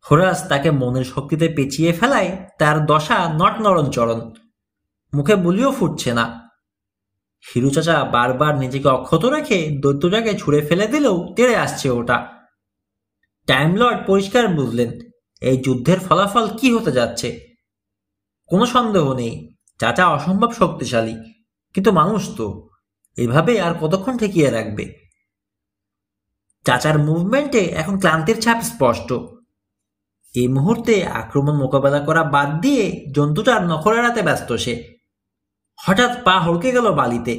হোরাস তাকে মনের শক্তিতে পেঁচিয়ে ফেলায় তার দশা নট নরণচরণ। মুখে বুলিও ফুটছে না। হিরু চাচা বারবার নিজেকে অক্ষত রেখে দৈত্যটাকে ছুঁড়ে ফেলে দিলেও তেড়ে আসছে ওটা। টাইম লর্ড পরিষ্কার বুঝলেন এই যুদ্ধের ফলাফল কি হতে যাচ্ছে। কোনো সন্দেহ নেই চাচা অসম্ভব শক্তিশালী, কিন্তু মানুষ তো, এভাবে আর কতক্ষণ ঠেকিয়ে রাখবে? চাচার মুভমেন্টে এখন ক্লান্তির ছাপ স্পষ্ট। এই মুহূর্তে আক্রমণ মোকাবেলা করা বাদ দিয়ে জন্তুটার নখর এড়াতে ব্যস্ত সে। হঠাৎ পা হড়কে গেল বালিতে।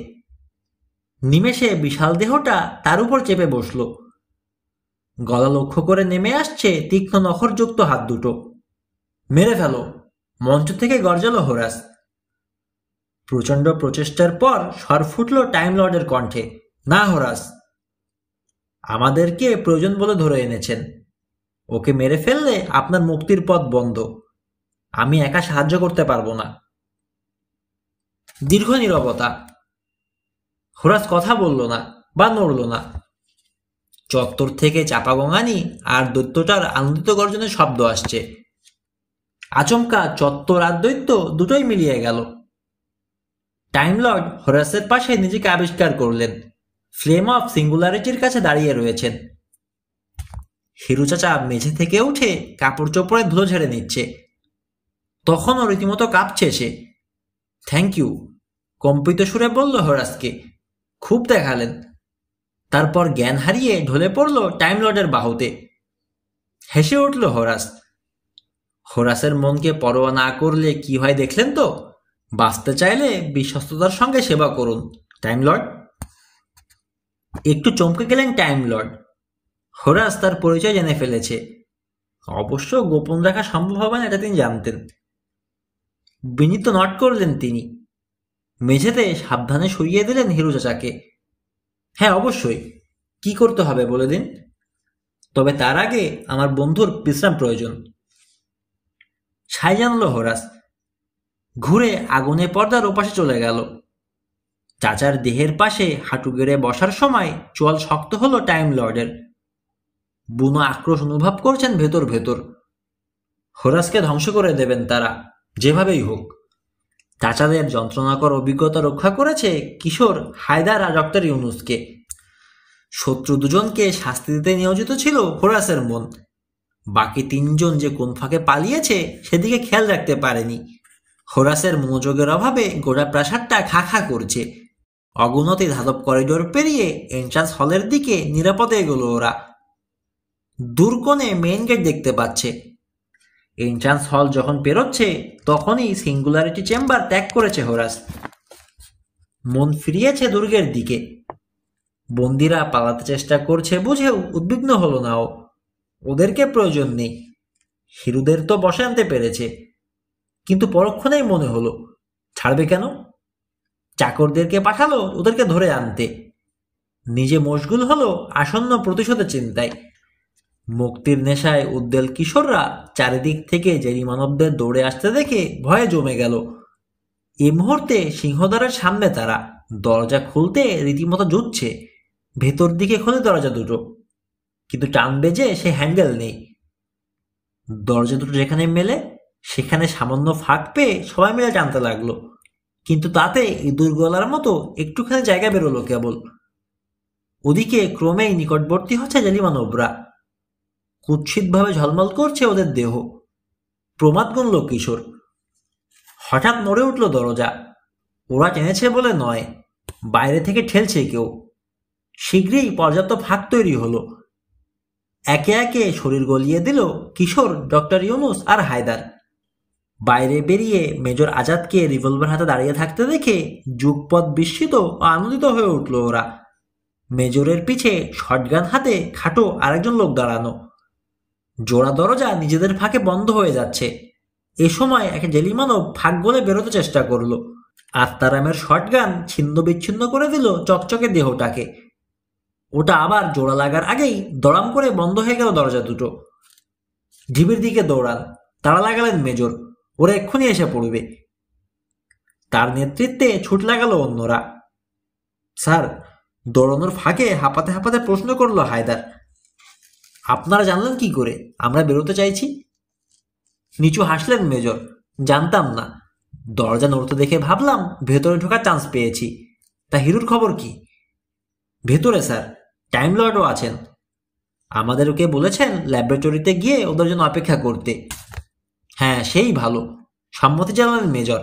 নিমেষে বিশাল দেহটা তার উপর চেপে বসল। গলা লক্ষ্য করে নেমে আসছে তীক্ষ্ণ নখরযুক্ত হাত দুটো। মেরে ফেলো, মঞ্চ থেকে গর্জালো হোরাস। প্রচন্ড প্রচেষ্টার পর স্বর ফুটল টাইম লর্ডের কণ্ঠে, না হোরাস, আমাদেরকে প্রয়োজন বলে ধরে এনেছেন। ওকে মেরে ফেললে আপনার মুক্তির পথ বন্ধ। আমি একা সাহায্য করতে পারবো না। দীর্ঘ নীরবতা। হোরাস কথা বলল না বা নড়ল না। চত্বর থেকে চাপা গঙানি আর দৈত্যটার আনন্দিত গর্জনের শব্দ আসছে। আচমকা চত্বর আর দৈত্য দুটোই মিলিয়ে গেল। টাইম লর্ড হোরাসের পাশে নিজেকে আবিষ্কার করলেন। ফ্লেম অফ সিঙ্গুলারিটির কাছে দাঁড়িয়ে রয়েছেন। হিরু চাচা মেঝে থেকে উঠে কাপড় চোপড়ে ধুলো ঝেড়ে নিচ্ছে। তখনও রীতিমতো কাঁপছে সে। থ্যাংক ইউ, কম্পিত সুরে বলল হোরাসকে। খুব দেখালেন। তারপর জ্ঞান হারিয়ে ঢলে পড়ল টাইম লর্ডের বাহুতে। হেসে উঠল হোরাস। হোরাসের মনকে পরোয়া না করলে কি হয় দেখলেন তো? বাঁচতে চাইলে বিশ্বস্ততার সঙ্গে সেবা করুন, টাইম লর্ড। একটু চমকে গেলেন টাইম লর্ড। হোরাস তার পরিচয় জেনে ফেলেছে। অবশ্য গোপন রাখা সম্ভব হবে না এটা তিনি জানতেন। বিনীত নট করলেন তিনি। মেঝেতে সাবধানে সরিয়ে দিলেন হিরু চাচাকে। হ্যাঁ অবশ্যই, কি করতে হবে বলে দিন। তবে তার আগে আমার বন্ধুর বিশ্রাম প্রয়োজন। সাই জানল হোরাস। ঘুরে আগুনে পর্দার ওপাশে চলে গেল। চাচার দেহের পাশে হাঁটু গেড়ে বসার সময় চোয়াল শক্ত হলো টাইম লর্ডের। বুনো আক্রোশ অনুভব করছেন ভেতর ভেতর। হোরাসকে ধ্বংস করে দেবেন তারা, যেভাবেই হোক। চাচাদের যন্ত্রণাকর অভিজ্ঞতা রক্ষা করেছে কিশোর হায়দার আর ডক্টর ইউনুসকে। শত্রু দুজনকে শাস্তি দিতে নিয়োজিত ছিল হোরাসের মন। বাকি তিনজন যে কোন ফাঁকে পালিয়েছে সেদিকে খেয়াল রাখতে পারেনি। হোরাসের মনোযোগের অভাবে গোটা প্রাসাদটা খা খা করছে। অগুনতি ধাতব করিডোর পেরিয়ে এন্ট্রান্স হলের দিকে নিরাপদে এগোলো ওরা। দূর কোণে মেইন গেট দেখতে পাচ্ছে। এন্ট্রান্স হল যখন পেরোচ্ছে তখনই সিঙ্গুলারিটি চেম্বার ত্যাগ করেছে হোরাস। মন ফিরিয়েছে দুর্গের দিকে। বন্দিরা পালাতে চেষ্টা করছে বুঝেও উদ্বিগ্ন হলো না ও। ওদেরকে প্রয়োজন নেই, হিরুদের তো বসে আনতে পেরেছে। কিন্তু পরক্ষণেই মনে হলো, ছাড়বে কেন? চাকরদেরকে পাঠালো ওদেরকে ধরে আনতে, নিজে মশগুল হলো আসন্ন প্রতিশোধের চিন্তায়। মুক্তির নেশায় উদ্বেল কিশোররা চারিদিক থেকে জেরি মানবদের দৌড়ে আসতে দেখে ভয়ে জমে গেল। এই মুহূর্তে সিংহদ্বারের সামনে তারা, দরজা খুলতে রীতিমতো জুটছে। ভেতর দিকে খোলে দরজা দুটো, কিন্তু টান বেজে সে হ্যান্ডেল নেই। দরজা দুটো যেখানে মেলে সেখানে সামান্য ফাঁক পেয়ে সবাই মিলে টানতে লাগলো, কিন্তু তাতে ইঁদুর গলার মতো একটুখানি জায়গা বেরোলো কেবল। ওদিকে ক্রমেই নিকটবর্তী হচ্ছে জেলিমানবরা। কুৎসিতভাবে ঝলমল করছে ওদের দেহ। প্রমাদ গুনল কিশোর। হঠাৎ নড়ে উঠল দরজা। ওরা টেনেছে বলে নয়, বাইরে থেকে ঠেলছে কেউ। শীঘ্রই পর্যাপ্ত ফাঁক তৈরি হলো। একে একে শরীর গলিয়ে দিল কিশোর, ডক্টর ইউনুস আর হায়দার। বাইরে বেরিয়ে মেজর আজাদকে রিভলভার হাতে দাঁড়িয়ে থাকতে দেখে যুগপৎ বিস্মিত ও আনন্দিত হয়ে উঠল ওরা। মেজরের পিছে শটগান হাতে খাটো আরেকজন লোক দাঁড়ানো। জোড়া দরজা নিজেদের ফাঁকে বন্ধ হয়ে যাচ্ছে। এ সময় একটা জেলি মানব ফাঁক গলে বেরোতে চেষ্টা করলো। আত্মারামের শটগান ছিন্ন বিচ্ছিন্ন করে দিল চকচকে দেহটাকে। ওটা আবার জোড়া লাগার আগেই দড়াম করে বন্ধ হয়ে গেল দরজা দুটো। ঢিবির দিকে দৌড়ান, তাড়া লাগালেন মেজর, ওরা এক্ষুনি এসে পড়বে। তার নেতৃত্বে ছুট লাগালো অন্যরা। স্যার, দৌড়ানোর ফাঁকে হাঁপাতে হাঁপাতে প্রশ্ন করলো হায়দার, আপনারা জানলেন কি করে আমরা বেরোতে চাইছি? নিচু হাসলেন মেজর, জানতাম না। দরজা নড়তে দেখে ভাবলাম ভেতরে ঢোকার চান্স পেয়েছি। তা হিরুর খবর কি? ভেতরে স্যার, টাইম লর্ডও আছেন। আমাদের ওকে বলেছেন ল্যাবরেটরিতে গিয়ে ওদের জন্য অপেক্ষা করতে। হ্যাঁ, সেই ভালো, সম্মতি জানালেন মেজর।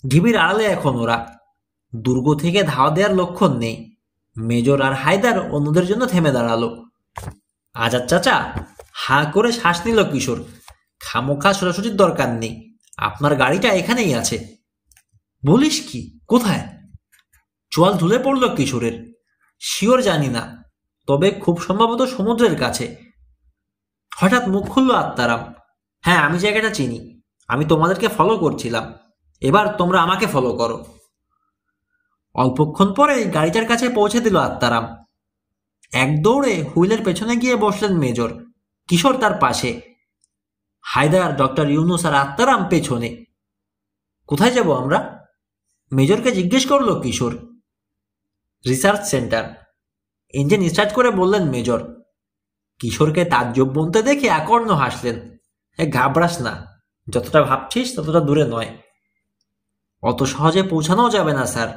ঢিবির আড়ালে এখন ওরা। দুর্গ থেকে ধাওয়া দেওয়ার লক্ষণ নেই। মেজর আর হায়দার অন্যদের জন্য থেমে দাঁড়ালো। আজাদ চাচা, হাঁ করে শ্বাস নিল কিশোর, খামোখা ছোটাছুটির দরকার নেই, আপনার গাড়িটা এখানেই আছে। বলিস কি? কোথায়? চোয়াল ধুলে পড়ল কিশোরের। শিওর জানি না, তবে খুব সম্ভবত সমুদ্রের কাছে। হঠাৎ মুখ খুলল আত্মারাম। হ্যাঁ, আমি জায়গাটা চিনি, আমি তোমাদেরকে ফলো করছিলাম, এবার তোমরা আমাকে ফলো করো। অল্পক্ষণ পরে গাড়িটার কাছে পৌঁছে দিল আত্মারাম। এক দৌড়ে হুইলের পেছনে গিয়ে বসলেন মেজর, কিশোর তার পাশে। হায়দার, ডক্টর ইউনুস আর আত্মারাম পেছনে। কোথায় যাব আমরা? মেজরকে জিজ্ঞেস করলো কিশোর। রিসার্চ সেন্টার, ইঞ্জিন স্টার্ট করে বললেন মেজর। কিশোরকে তাজ্জব বনতে দেখে আকর্ণ হাসলেন। ঘাবড়াস না, যতটা ভাবছিস ততটা দূরে নয়। অত সহজে পৌঁছানো যাবে না স্যার,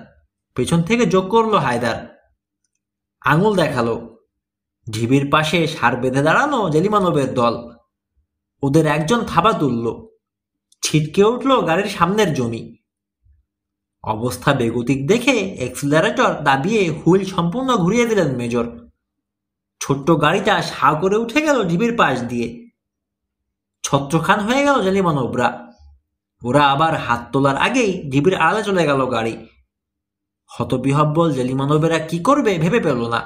পেছন থেকে যোগ করলো হায়দার। আঙুল দেখালো। ঢিবির পাশে সার বেঁধে দাঁড়ানো জেলিমানবের দল। ওদের একজন থাবা তুলল। ছিটকে উঠল গাড়ির সামনের জমি। অবস্থা বেগতিক দেখে এক্সিলারেটর দাবিয়ে হুইল সম্পূর্ণ ঘুরিয়ে দিলেন মেজর। ছোট্ট গাড়িটা সাঁ করে উঠে গেল ঢিবির পাশ দিয়ে। ছত্রখান হয়ে গেল জেলিমানবরা। ওরা আবার হাত তোলার আগেই ঢিবির আড়ালে চলে গেল গাড়ি। হতবিহব্বল জেলিমানবেরা কি করবে ভেবে পেল না।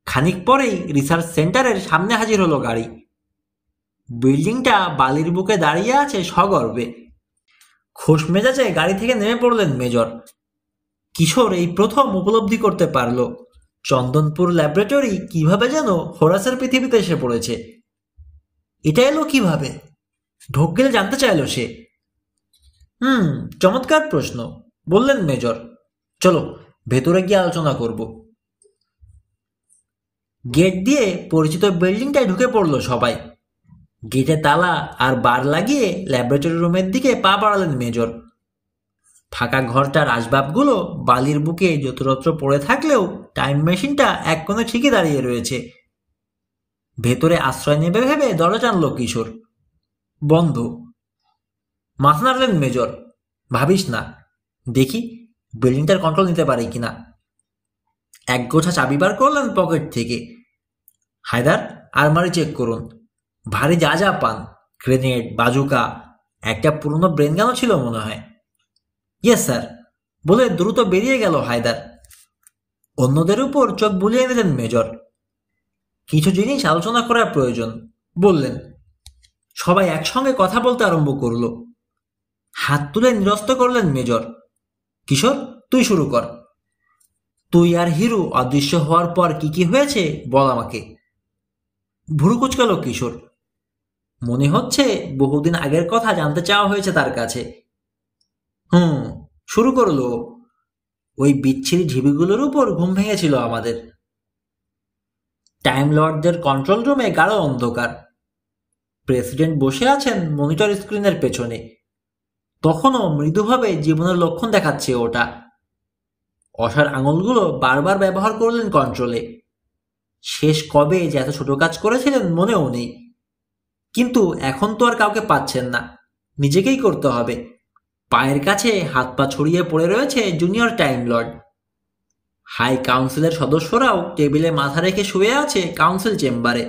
খানিক পরেই রিসার্চ সেন্টারের সামনে হাজির হলো গাড়ি। বিল্ডিংটা বালির বুকে দাঁড়িয়ে আছে সগর্বে। খোশ মেজাজে গাড়ি থেকে নেমে পড়লেন মেজর। কিশোর এই প্রথম উপলব্ধি করতে পারল চন্দনপুর ল্যাবরেটরি কিভাবে যেন হোরাসের পৃথিবীতে এসে পড়েছে। এটা এলো কিভাবে? ঢোক গেলে জানতে চাইল সে। চমৎকার প্রশ্ন, বললেন মেজর। চলো ভেতরে গিয়ে আলোচনা করব। গেট দিয়ে পরিচিত বিল্ডিংটায় ঢুকে পড়ল সবাই। গেটে তালা আর বার লাগিয়ে ল্যাবরেটরি রুমের দিকে পা বাড়ালেন মেজর। ফাঁকা ঘরটার আসবাবগুলো বালির বুকে যত্রতত্র পড়ে থাকলেও টাইম মেশিনটা এক কোণে ঠিকই দাঁড়িয়ে রয়েছে। ভেতরে আশ্রয় নেবে ভেবে দরজা টানল কিশোর। বন্ধ। মাথা নাড়লেন মেজর। ভাবিস না, দেখি বিল্ডিংটার কন্ট্রোল নিতে পারি কিনা। এক গোছা চাবি বার করলেন পকেট থেকে। হায়দার, আলমারি চেক করুন, ভারী যা যা পান, গ্রেনেড, বাজুকা, একটা পুরনো ব্রেন গানও ছিল মনে হয়। ইয়েস স্যার বলে দ্রুত বেরিয়ে গেল হায়দার। অন্যদের উপর চোখ বুলিয়ে নিলেন মেজর। কিছু জিনিস আলোচনা করার প্রয়োজন বললেন। সবাই একসঙ্গে কথা বলতে আরম্ভ করলো। হাত তুলে নিরস্ত করলেন মেজর। কিশোর, তুই শুরু কর। তুই আর হিরু অদৃশ্য হওয়ার পর কি কি হয়েছে বল আমাকে। ভুরু কুচকাল কিশোর। মনে হচ্ছে বহুদিন আগের কথা জানতে চাওয়া হয়েছে তার কাছে। শুরু করলো। ওই বিচ্ছিরি ঢিবিগুলোর উপর ঘুম ভেঙেছিল আমাদের। টাইম লর্ডদের কন্ট্রোল রুমে গাঢ় অন্ধকার। প্রেসিডেন্ট বসে আছেন মনিটর স্ক্রিনের পেছনে। তখনও মৃদুভাবে জীবনের লক্ষণ দেখাচ্ছে ওটা। অসার আঙুলগুলো বারবার ব্যবহার করলেন কন্ট্রোলে। শেষ কবে যে এত ছোট কাজ করেছিলেন মনেও নেই। কিন্তু এখন তো আর কাউকে পাচ্ছেন না, নিজেকেই করতে হবে। পায়ের কাছে হাত পা ছড়িয়ে পড়ে রয়েছে জুনিয়র টাইম লর্ড। হাই কাউন্সিলের সদস্যরাও টেবিলে মাথা রেখে শুয়ে আছে কাউন্সিল চেম্বারে।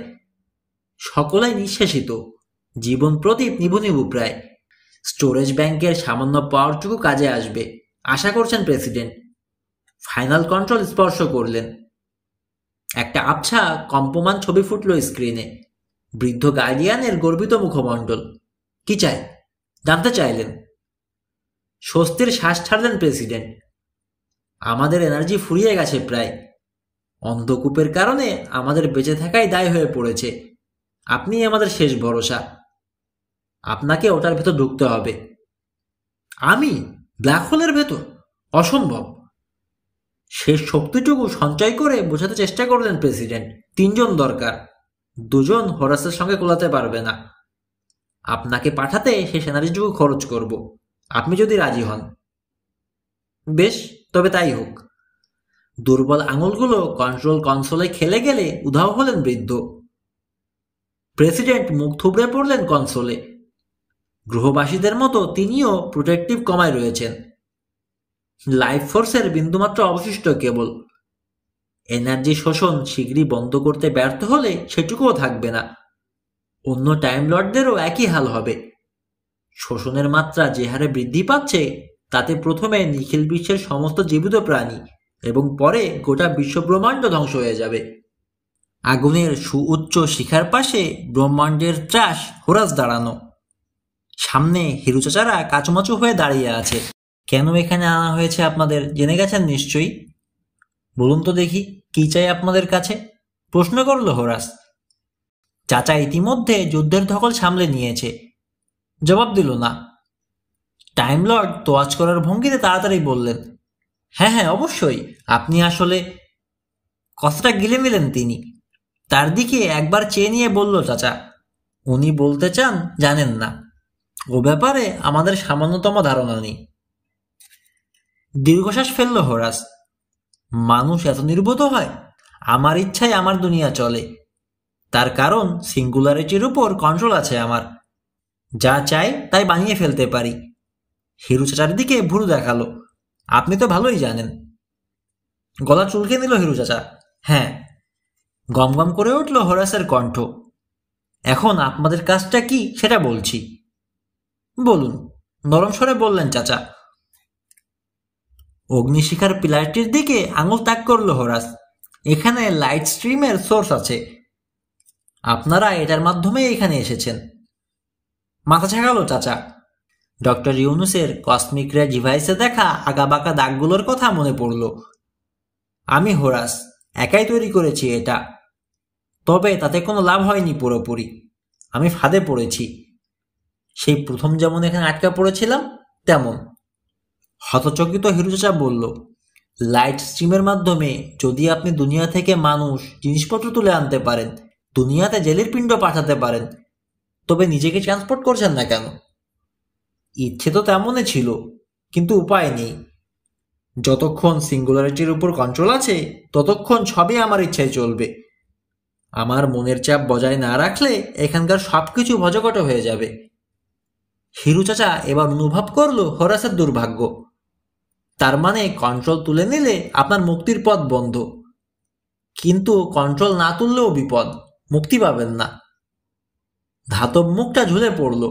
সকলেই নিঃশেষিত, জীবন প্রদীপ নিভু নিভু প্রায়। স্টোরেজ ব্যাংকের সামান্য পাওয়ারটুকু কাজে আসবে আশা করছেন প্রেসিডেন্ট। ফাইনাল কন্ট্রোল স্পর্শ করলেন। একটা আবছা কম্পমান ছবি ফুটল স্ক্রিনে। বৃদ্ধ গার্ডিয়ানের গর্বিত মুখমণ্ডল। কি চাই জানতে চাইলেন। স্বস্তির শ্বাস ছাড়লেন প্রেসিডেন্ট। আমাদের এনার্জি ফুরিয়ে গেছে প্রায়। অন্ধকূপের কারণে আমাদের বেঁচে থাকাই দায় হয়ে পড়েছে। আপনি আমাদের শেষ ভরসা। আপনাকে ওটার ভেতর ঢুকতে হবে। আমি? ব্ল্যাক হোলের ভেতর? অসম্ভব। শেষ শক্তিটুকু সঞ্চয় করে বোঝাতে চেষ্টা করলেন প্রেসিডেন্ট। 3 জন দরকার, 2 জন হোরাসের সঙ্গে কোলাতে পারবে না। আপনাকে পাঠাতে শেষ এনার্জিটুকু খরচ করব, আপনি যদি রাজি হন। বেশ, তবে তাই হোক। দুর্বল আঙুলগুলো কন্ট্রোল কনসোলে খেলে গেলে উধাও হলেন বৃদ্ধ। প্রেসিডেন্ট মুখ থুবড়ে পড়লেন কনসোলে। গ্রহবাসীদের মতো তিনিও প্রোটেক্টিভ কমায় রয়েছেন। লাইফ ফোর্সের বিন্দুমাত্র অবশিষ্ট কেবল। এনার্জি শোষণ শীঘ্রই বন্ধ করতে ব্যর্থ হলে সেটুকুও থাকবে না। অন্য টাইম লর্ডদেরও একই হাল হবে। শোষণের মাত্রা যে হারে বৃদ্ধি পাচ্ছে তাতে প্রথমে নিখিল বিশ্বের সমস্ত জীবিত প্রাণী এবং পরে গোটা বিশ্বব্রহ্মাণ্ড ধ্বংস হয়ে যাবে। আগুনের সুউচ্চ শিখার পাশে ব্রহ্মাণ্ডের ত্রাস হোরাস দাঁড়ানো। সামনে হিরু চাচারা কাচুমাচু হয়ে দাঁড়িয়ে আছে। কেন এখানে আনা হয়েছে আপনাদের জেনে গেছেন নিশ্চয়ই। বলুন তো দেখি, কি চাই আপনাদের কাছে? প্রশ্ন করল হোরাস। চাচা ইতিমধ্যে যুদ্ধের ধকল সামলে নিয়েছে, জবাব দিল না। টাইম লর্ড তোয়াজ করার ভঙ্গিতে তাড়াতাড়ি বললেন, হ্যাঁ হ্যাঁ অবশ্যই। আপনি আসলে... কথাটা গিলে নিলেন তিনি। তার দিকে একবার চেয়ে নিয়ে বলল চাচা, উনি বলতে চান জানেন না, ও ব্যাপারে আমাদের সামান্যতম ধারণা নেই। দীর্ঘশ্বাস ফেলল হোরাস। মানুষ এত নির্বোধ হয়? আমার ইচ্ছায় আমার দুনিয়া চলে। তার কারণ সিঙ্গুলারিটির উপর কন্ট্রোল আছে আমার। যা চাই তাই বানিয়ে ফেলতে পারি। হিরু চাচার দিকে ভুরু দেখালো। আপনি তো ভালোই জানেন। গলা চুলকে নিল হিরু চাচা। হ্যাঁ। গমগম করে উঠল হোরাসের কণ্ঠ। এখন আপনাদের কাজটা কি সেটা বলছি। বলুন, নরম স্বরে বললেন চাচা। অগ্নিশিখার পিলারটির দিকে আঙুল তাক করল হোরাস। এখানে লাইট স্ট্রিমের সোর্স আছে। আপনারা এটার মাধ্যমে এখানে এসেছেন। মাথা ছাগালো চাচা। ডক্টর ইউনুসের কসমিক রে ডিভাইসে দেখা আঁকাবাঁকা দাগগুলোর কথা মনে পড়ল। আমি হোরাস, একাই তৈরি করেছি এটা। তবে তাতে কোনো লাভ হয়নি পুরোপুরি। আমি ফাঁদে পড়েছি। সেই প্রথম যেমন এখানে আটকা পড়েছিলাম তেমন। হতচকিত হিরু চাচা বলল, লাইট স্ট্রিমের মাধ্যমে যদি আপনি দুনিয়া থেকে মানুষ জিনিসপত্র তুলে আনতে পারেন, দুনিয়াতে জেলের পিণ্ড পাঠাতে পারেন, তবে নিজেকে ট্রান্সপোর্ট করছেন না কেন? ইচ্ছে তো তেমনই ছিল, কিন্তু উপায় নেই। যতক্ষণ সিঙ্গুলারিটির উপর কন্ট্রোল আছে ততক্ষণ সবই আমার ইচ্ছায় চলবে। আমার মনের চাপ বজায় না রাখলে এখানকার সবকিছু ভজকট হয়ে যাবে। হিরু চাচা এবার অনুভব করল হোরাসের দুর্ভাগ্য। তার মানে কন্ট্রোল তুলে নিলে আপনার মুক্তির পথ বন্ধ। কিন্তু কন্ট্রোল না তুললেও বিপদ, মুক্তি পাবেন না। ধাতব মুখটা ঝুলে পড়ল।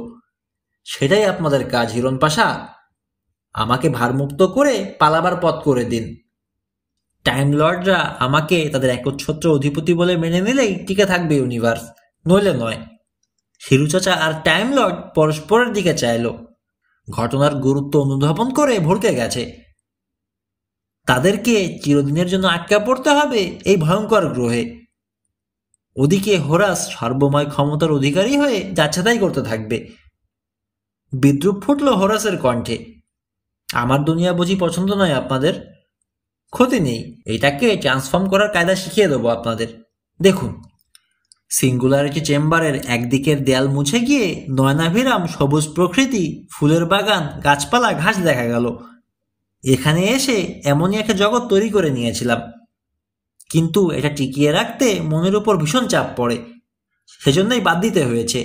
সেটাই আপনাদের কাজ হিরণ পাশা? আমাকে ভারমুক্ত করে পালাবার পথ করে দিন। টাইম লর্ডরা আমাকে তাদের একচ্ছত্র অধিপতি বলে মেনে নিলেই টিকে থাকবে ইউনিভার্স, নইলে নয়। হিরু চাচা আর টাইম লর্ড পরস্পরের দিকে চাইল। ঘটনার গুরুত্ব অনুধাবন করে ভড়কে গেছে। তাদেরকে চিরদিনের জন্য আটকা পড়তে হবে এই ভয়ঙ্কর গ্রহে। ওদিকে হোরাস সর্বময় ক্ষমতার অধিকারী হয়ে যাচ্ছে তাই করতে থাকবে। বিদ্রুপ ফুটল হোরাসের কণ্ঠে। আমার দুনিয়া বুঝি পছন্দ নয় আপনাদের? ক্ষতি নেই, এটাকে ট্রান্সফর্ম করার কায়দা শিখিয়ে দেবো আপনাদের। দেখুন। সিঙ্গুলারিটি চেম্বারের একদিকের দেয়াল মুছে গিয়ে নয়নাভিরাম সবুজ প্রকৃতি, ফুলের বাগান, গাছপালা, ঘাস দেখা গেল। এখানে এসে এমনই একটা জগৎ তৈরি করে নিয়েছিলাম, কিন্তু এটা টিকিয়ে রাখতে মনের উপর ভীষণ চাপ পড়ে, সেজন্যই বাদ দিতে হয়েছে।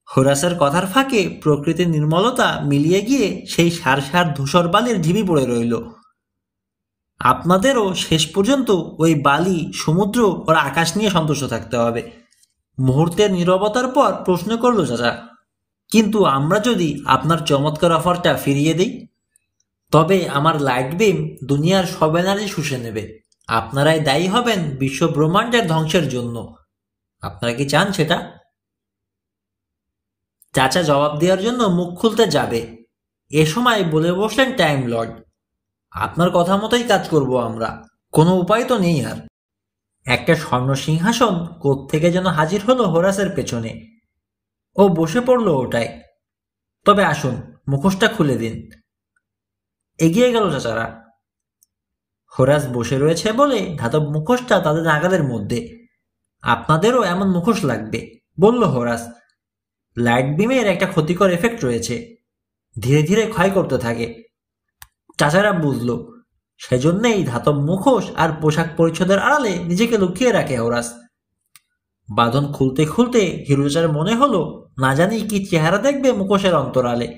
হোরাসের কথার ফাঁকে প্রকৃতির নির্মলতা মিলিয়ে গিয়ে সেই সার সার ধূসর বালির ঢিবি পড়ে রইল। আপনাদেরও শেষ পর্যন্ত ওই বালি, সমুদ্র ওর আকাশ নিয়ে সন্তুষ্ট থাকতে হবে। মুহূর্তের নীরবতার পর প্রশ্ন করল চাচা, কিন্তু আমরা যদি আপনার চমৎকার অফারটা ফিরিয়ে দিই? তবে আমার লাইট বিম দুনিয়ার সব এনার্জি শুষে নেবে। আপনারাই দায়ী হবেন বিশ্ব ব্রহ্মাণ্ডের ধ্বংসের জন্য। আপনারা কি চান সেটা? চাচা জবাব দেওয়ার জন্য মুখ খুলতে যাবে, এ সময় বলে বসলেন টাইম লর্ড, আপনার কথা মতোই কাজ করব আমরা, কোনো উপায় তো নেই আর। একটা স্বর্ণ সিংহাসন কোত্থেকে যেন হাজির হলো হোরাসের পেছনে। ও বসে পড়ল ওটায়। তবে আসুন, মুখোশটা খুলে দিন। এগিয়ে গেল চাচারা। হোরাস বসে রয়েছে বলে ধাতব মুখোশটা তাদের নাগালের মধ্যে। আপনাদেরও এমন মুখোশ লাগবে, বলল হোরাস। লাইট বিমের একটা ক্ষতিকর এফেক্ট রয়েছে, ধীরে ধীরে ক্ষয় করতে থাকে। চাচারা বুঝল, সেজন্যই ধাতব মুখোশ আর পোশাক পরিচ্ছদের আড়ালে নিজেকে লুকিয়ে রাখে হোরাস। বাঁধন খুলতে খুলতে হিরোচার মনে হলো না জানি কি চেহারা দেখবে মুখোশের অন্তরালে।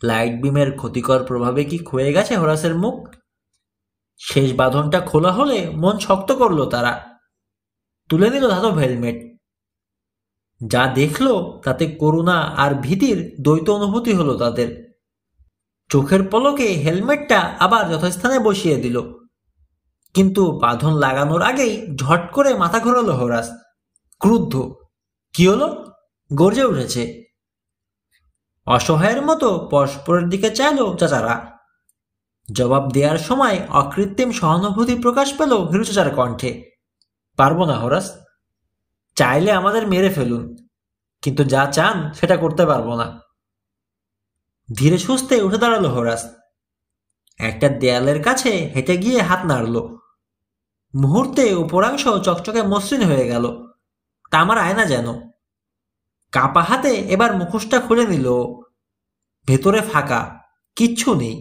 লাইট বিমের ক্ষতিকর প্রভাবে কি ক্ষয়ে গেছে হোরাসের মুখ? শেষ বাঁধনটা খোলা হলে মন শক্ত করল তারা। তুলে নিল ধাতব হেলমেট। যা দেখল তাতে করুণা আর ভীতির দ্বৈত অনুভূতি হলো তাদের। চোখের পলকে হেলমেটটা আবার যথাস্থানে বসিয়ে দিল, কিন্তু বাঁধন লাগানোর আগেই ঝট করে মাথা ঘোরালো হোরাস। ক্রুদ্ধ। কি হলো? গর্জে উঠেছে। অসহায়ের মতো পরস্পরের দিকে চাইল চাচারা। জবাব দেওয়ার সময় অকৃত্রিম সহানুভূতি প্রকাশ পেল হিরু চাচার কণ্ঠে। পারবো না হোরাস, চাইলে আমাদের মেরে ফেলুন, কিন্তু যা চান সেটা করতে পারবো না। ধীরে সুস্থে উঠে দাঁড়ালো হোরাস। একটা দেয়ালের কাছে হেঁটে গিয়ে হাত নাড়ল। মুহূর্তে উপরাংশ চকচকে মসৃণ হয়ে গেল, তামার আয়না যেন। কাপা হাতে এবার মুখোশটা খুলে নিল। ভেতরে ফাঁকা, কিচ্ছু নেই।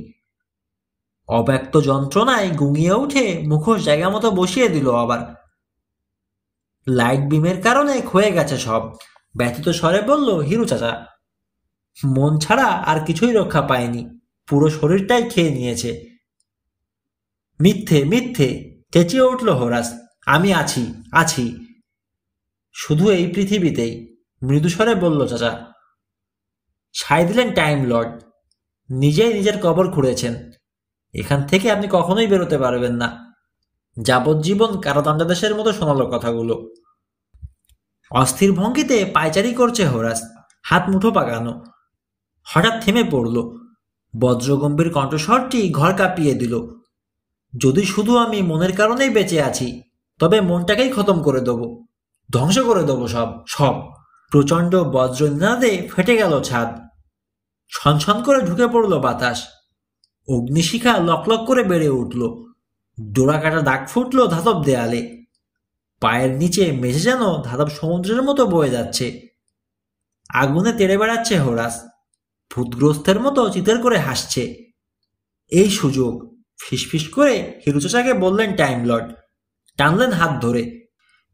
অব্যক্ত যন্ত্রণায় গুঙিয়ে উঠে মুখোশ জায়গা মতো বসিয়ে দিল আবার। লাইট বিমের কারণে ক্ষয়ে গেছে সব, ব্যথিত স্বরে বলল হিরু চাচা। মন ছাড়া আর কিছুই রক্ষা পায়নি, পুরো শরীরটাই খেয়ে নিয়েছে। মিথ্যে, মিথ্যে, চেঁচিয়ে উঠল হোরাস। আমি আছি, আছি, শুধু এই পৃথিবীতেই, মৃদুস্বরে বলল চাচা। সায় দিলেন টাইম লর্ড। নিজেই নিজের কবর খুঁড়েছেন, এখান থেকে আপনি কখনোই বেরোতে পারবেন না। যাবজ্জীবন কারাদণ্ডাদেশের মতো শোনালো কথাগুলো। অস্থির ভঙ্গিতে পায়চারি করছে হোরাস, হাত মুঠো পাকানো। হঠাৎ থেমে পড়ল। বজ্রগম্ভীর কণ্ঠস্বরটি ঘর কাঁপিয়ে দিল। যদি শুধু আমি মনের কারণেই বেঁচে আছি, তবে মনটাকেই খতম করে দেব, ধ্বংস করে দেব সব সব। প্রচণ্ড বজ্রনিনাদে ফেটে গেল ছাদ। ছনছন করে ঢুকে পড়ল বাতাস। অগ্নিশিখা লকলক করে বেড়ে উঠল। ডোরা কাটা দাগ ফুটল ধাতব দেয়ালে। পায়ের নিচে মেঝে যেন ধাতব সমুদ্রের মতো বয়ে যাচ্ছে। আগুনে তেড়ে বেড়াচ্ছে হোরাস, ভূতগ্রস্তের মতো চিৎকার করে হাসছে। এই সুযোগ, ফিসফিস করে হিরু চাচাকে বললেন টাইম লর্ড। টানলেন হাত ধরে।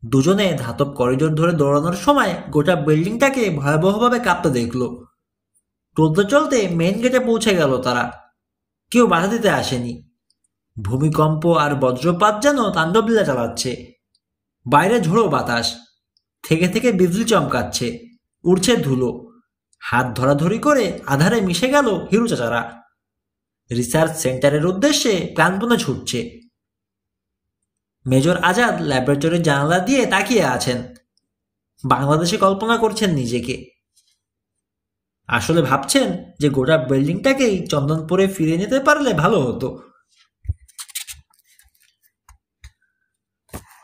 দুজনে ধাতব করিডোর ধরে দৌড়ানোর সময় গোটা বিল্ডিংটাকে ভয়াবহভাবে কাঁপতে দেখল। চলতে চলতে মেন গেটে পৌঁছে গেল তারা। কেউ বাধা দিতে আসেনি। ভূমিকম্প আর বজ্রপাত যেন তাণ্ডবলীলা চালাচ্ছে। বাইরে ঝোড়ো বাতাস, থেকে থেকে বিজলি চমকাচ্ছে, উড়ছে ধুলো। হাত ধরাধরি করে আধারে মিশে গেল হিরু চাচারা। রিসার্চ সেন্টারের উদ্দেশ্যে প্রাণপণে ছুটছে। মেজর আজাদ ল্যাবরেটরির জানালা দিয়ে তাকিয়ে আছেন। বাংলাদেশে কল্পনা করছেন নিজেকে। আসলে ভাবছেন যে গোটা বিল্ডিংটাকেই চন্দনপুরে ফিরে নিতে পারলে ভালো হতো।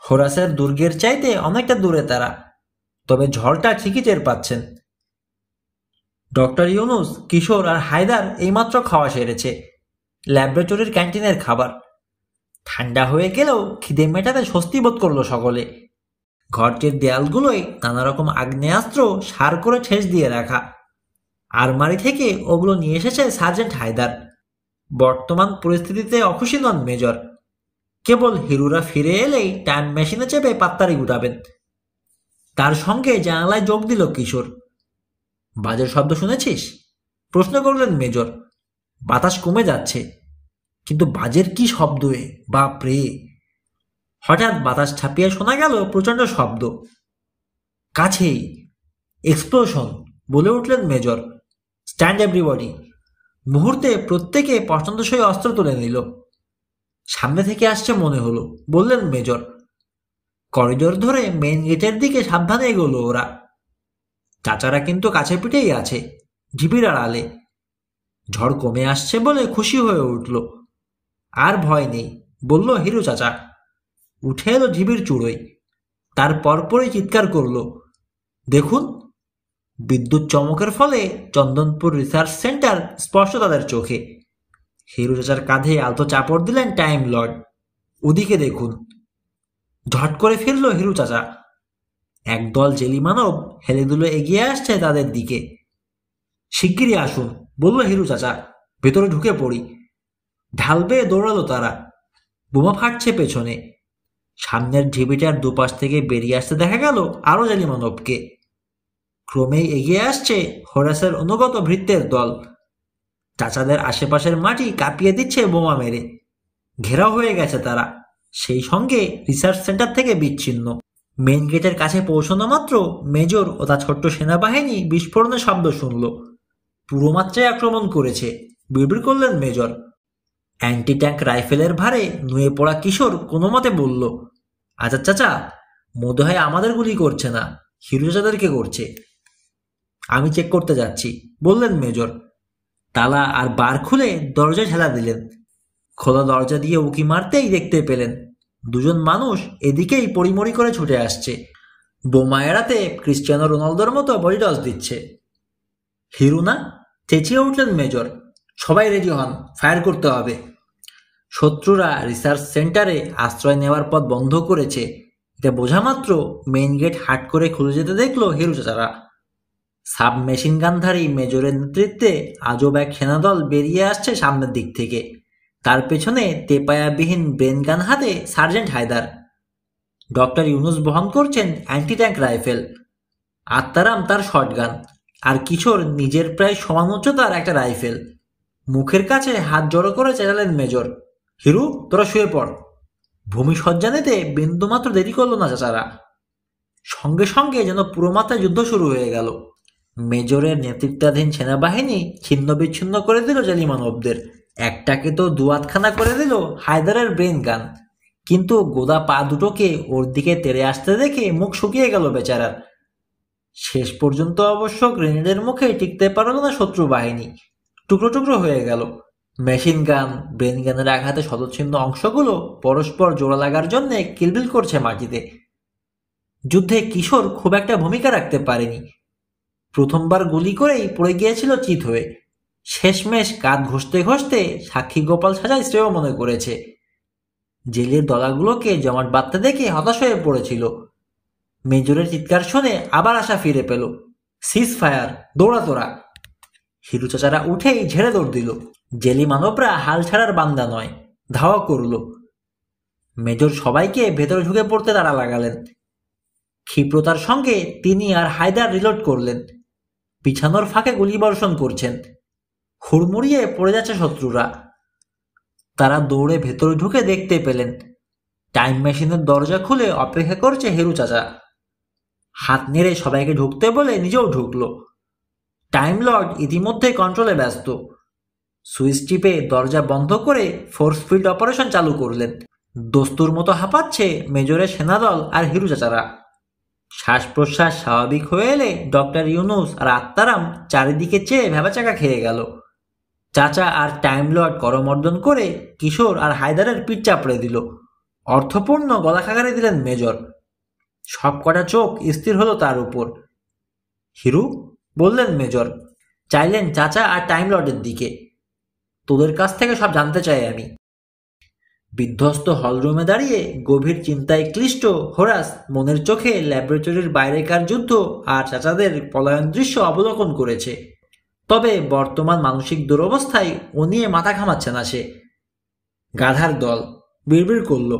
হোরাসের দুর্গের চাইতে অনেকটা দূরে তারা, তবে ঝড়টা ঠিকই টের পাচ্ছেন। ডক্টর ইউনুস, কিশোর আর হায়দার এইমাত্র খাওয়া সেরেছে, ল্যাবরেটরির ক্যান্টিনের খাবার। ঠান্ডা হয়ে গেলেও খিদে মেটাতে স্বস্তি বোধ করলো সকলে। ঘরটির দেয়ালগুলোই নানা রকম আগ্নেয়াস্ত্র সার করে ঠেস দিয়ে রাখা। আলমারি থেকে ওগুলো নিয়ে এসেছে সার্জেন্ট হায়দার। বর্তমান পরিস্থিতিতে অখুশি নন মেজর। কেবল হিরুরা ফিরে এলেই টাইম মেশিনে চেপে পাত্তারি গুটাবেন। তার সঙ্গে জানালায় যোগ দিল কিশোর। বাজের শব্দ শুনেছিস? প্রশ্ন করলেন মেজর। বাতাস কমে যাচ্ছে, কিন্তু বাজের কি শব্দ এ, বাপরে! হঠাৎ বাতাস ছাপিয়ে শোনা গেল প্রচণ্ড শব্দ। কাছেই এক্সপ্লোশন বলে উঠলেন মেজর। Stand everybody! মুহূর্তে প্রত্যেকে পছন্দসই অস্ত্র তুলে নিল। সামনে থেকে আসছে মনে হলো, বললেন মেজর। করিডোর ধরে মেন গেটের দিকে সাবধানে এগোলো ওরা। চাচারা কিন্তু কাছে পিঠেই আছে, ঢিপির আড়ালে। ঝড় কমে আসছে বলে খুশি হয়ে উঠল। আর ভয় নেই, বলল হিরু চাচা। উঠে এলো ঢিবির চূড়োয়। তার পরপরই চিৎকার করলো, দেখুন! বিদ্যুৎ চমকের ফলে চন্দনপুর রিসার্চ সেন্টার স্পষ্ট তাদের চোখে। হিরু চাচার কাঁধে আলতো চাপড় দিলেন টাইম লর্ড। ওদিকে দেখুন! ঝট করে ফিরল হিরু চাচা। একদল জেলি মানব হেলে দুলে এগিয়ে আসছে তাদের দিকে। শিগগিরই আসুন, বলল হিরু চাচা। ভেতরে ঢুকে পড়ি। ঢাল বেয়ে দৌড়ালো তারা। বোমা ফাটছে পেছনে। সামনের ঢিবিটার দুপাশ থেকে বেরিয়ে আসতে দেখা গেল আরো জেলি মানবকে। ক্রমেই এগিয়ে আসছে হোরাসের অনুগত ভৃত্যের দল। চাচাদের আশেপাশের মাটি কাঁপিয়ে দিচ্ছে বোমা মেরে। ঘেরাও হয়ে গেছে তারা, সেই সঙ্গে রিসার্চ সেন্টার থেকে বিচ্ছিন্ন। মেন গেটের কাছে পৌঁছানো মাত্র মেজর ও তার ছোট্ট সেনাবাহিনী বিস্ফোরণের শব্দ শুনল। পুরো মাত্রায় আক্রমণ করেছে, বিড়বিড় করলেন মেজর। অ্যান্টি ট্যাঙ্ক রাইফেলের ভারে নুয়ে পড়া কিশোর কোনো মতে বলল, আচ্ছা চাচা, মনে হয় আমাদের গুলি করছে না, হিরু চাচাদেরকে করছে। আমি চেক করতে যাচ্ছি, বললেন মেজর। তালা আর বার খুলে দরজা ঠেলা দিলেন। খোলা দরজা দিয়ে উকি মারতেই দেখতে পেলেন দুজন মানুষ এদিকেই পরিমরি করে ছুটে আসছে। বোমা এড়াতে ক্রিশ্চিয়ানো রোনালদোর মতো বডি টস দিচ্ছে। হিরু না? চেঁচিয়ে উঠলেন মেজর। সবাই রেডি হন, ফায়ার করতে হবে। শত্রুরা রিসার্চ সেন্টারে আশ্রয় নেওয়ার পথ বন্ধ করেছে, এটা বোঝা মাত্র মেইন গেট হাট করে খুলে যেতে দেখলো হিরু চাচারা। সাব মেশিন গানধারী মেজরের নেতৃত্বে আজব এক সেনাদল বেরিয়ে আসছে সামনের দিক থেকে। তার পেছনে তেপায়াবিহীন ব্রেন গান হাতে সার্জেন্ট হায়দার। ডক্টর ইউনুস বহন করছেন অ্যান্টি ট্যাঙ্ক রাইফেল। আত্মারাম তার শটগান, আর কিশোর নিজের প্রায় সমান উচ্চতার একটা রাইফেল। মুখের কাছে হাত জড়ো করে চেঁচালেন মেজর, হিরু, তোরা শুয়ে পড়। ভূমিসজ্জা নিতে বিন্দুমাত্র দেরি করল না চাচারা। সঙ্গে সঙ্গে যেন পুরো মাত্রায় যুদ্ধ শুরু হয়ে গেল। মেজরের নেতৃত্বাধীন সেনাবাহিনী ছিন্ন বিচ্ছিন্ন করে দিল জেলিমানবদের। একটাকে তো দুয়াতখানা করে দিল হায়দারের ব্রেন গান। কিন্তু গোদা পা দুটোকে ওর দিকে তেড়ে আসতে দেখে মুখ শুকিয়ে গেল বেচারার। শেষ পর্যন্ত অবশ্য গ্রেনেডের মুখে টিকতে পারল না শত্রু বাহিনী, টুকরো টুকরো হয়ে গেল। মেশিন গান, ব্রেন গানের আঘাতে শতচ্ছিন্ন অংশগুলো পরস্পর জোড়া লাগার জন্য কিলবিল করছে মাটিতে। যুদ্ধে কিশোর খুব একটা ভূমিকা রাখতে পারেনি। প্রথমবার গুলি করেই পড়ে গিয়েছিল চিত হয়ে। শেষমেশ কাঁধ ঘষতে ঘষতে সাক্ষী গোপাল সাজাই শ্রেয় মনে করেছে। জেলের দলাগুলোকে জমাট বাঁধতে দেখে হতাশ হয়ে পড়েছিল। মেজরের চিৎকার শুনে আবার আশা ফিরে পেল। সিজ ফায়ার, দৌড়া তোরা! হিরু চাচারা উঠেই ঝেড়ে দৌড় দিল। জেলি মানবরা হাল ছাড়ার বান্দা নয়, ধাওয়া করল। মেজর সবাইকে ভেতরে ঢুকে পড়তে তাড়া লাগালেন। ক্ষিপ্রতার সঙ্গে তিনি আর হায়দার রিলোড করলেন। পিছানোর ফাঁকে গুলিবর্ষণ করছেন। হুড়মুড়িয়ে পড়ে যাচ্ছে শত্রুরা। তারা দৌড়ে ভেতরে ঢুকে দেখতে পেলেন টাইম মেশিনের দরজা খুলে অপেক্ষা করছে হিরু চাচা। হাত নেড়ে সবাইকে ঢুকতে বলে নিজেও ঢুকলো। টাইম লর্ড ইতিমধ্যে কন্ট্রোলে ব্যস্ত। সুইচ টিপে দরজা বন্ধ করে ফোর্স ফিল্ড অপারেশন চালু করলেন। দস্তুর মতো হাঁপাচ্ছে মেজরের সেনাদল আর হিরু চাচারা। শ্বাস প্রশ্বাস স্বাভাবিক হয়ে এলে ডক্টর ইউনুস আর আত্মারাম চারিদিকে চেয়ে ভেবাচাকা খেয়ে গেল। চাচা আর টাইম লর্ড করমর্দন করে কিশোর আর হায়দারের পিঠ চাপড়ে দিল। অর্থপূর্ণ গলা খাগারে দিলেন মেজর। সব কটা চোখ স্থির হলো তার উপর। হিরু, বললেন মেজর, চাইলেন চাচা আর টাইম লর্ডের দিকে। তোদের কাছ থেকে সব জানতে চাই আমি। বিধ্বস্ত হলরুমে দাঁড়িয়ে গভীর চিন্তায় ক্লিষ্ট হোরাস মনের চোখে ল্যাবরেটরির বাইরেকার যুদ্ধ আর চাচাদের পলায়ন দৃশ্য অবলোকন করেছে। তবে বর্তমান মানসিক দুরবস্থায় ও নিয়ে মাথা ঘামাচ্ছে না সে। গাধার দল, বিড়বিড় করল,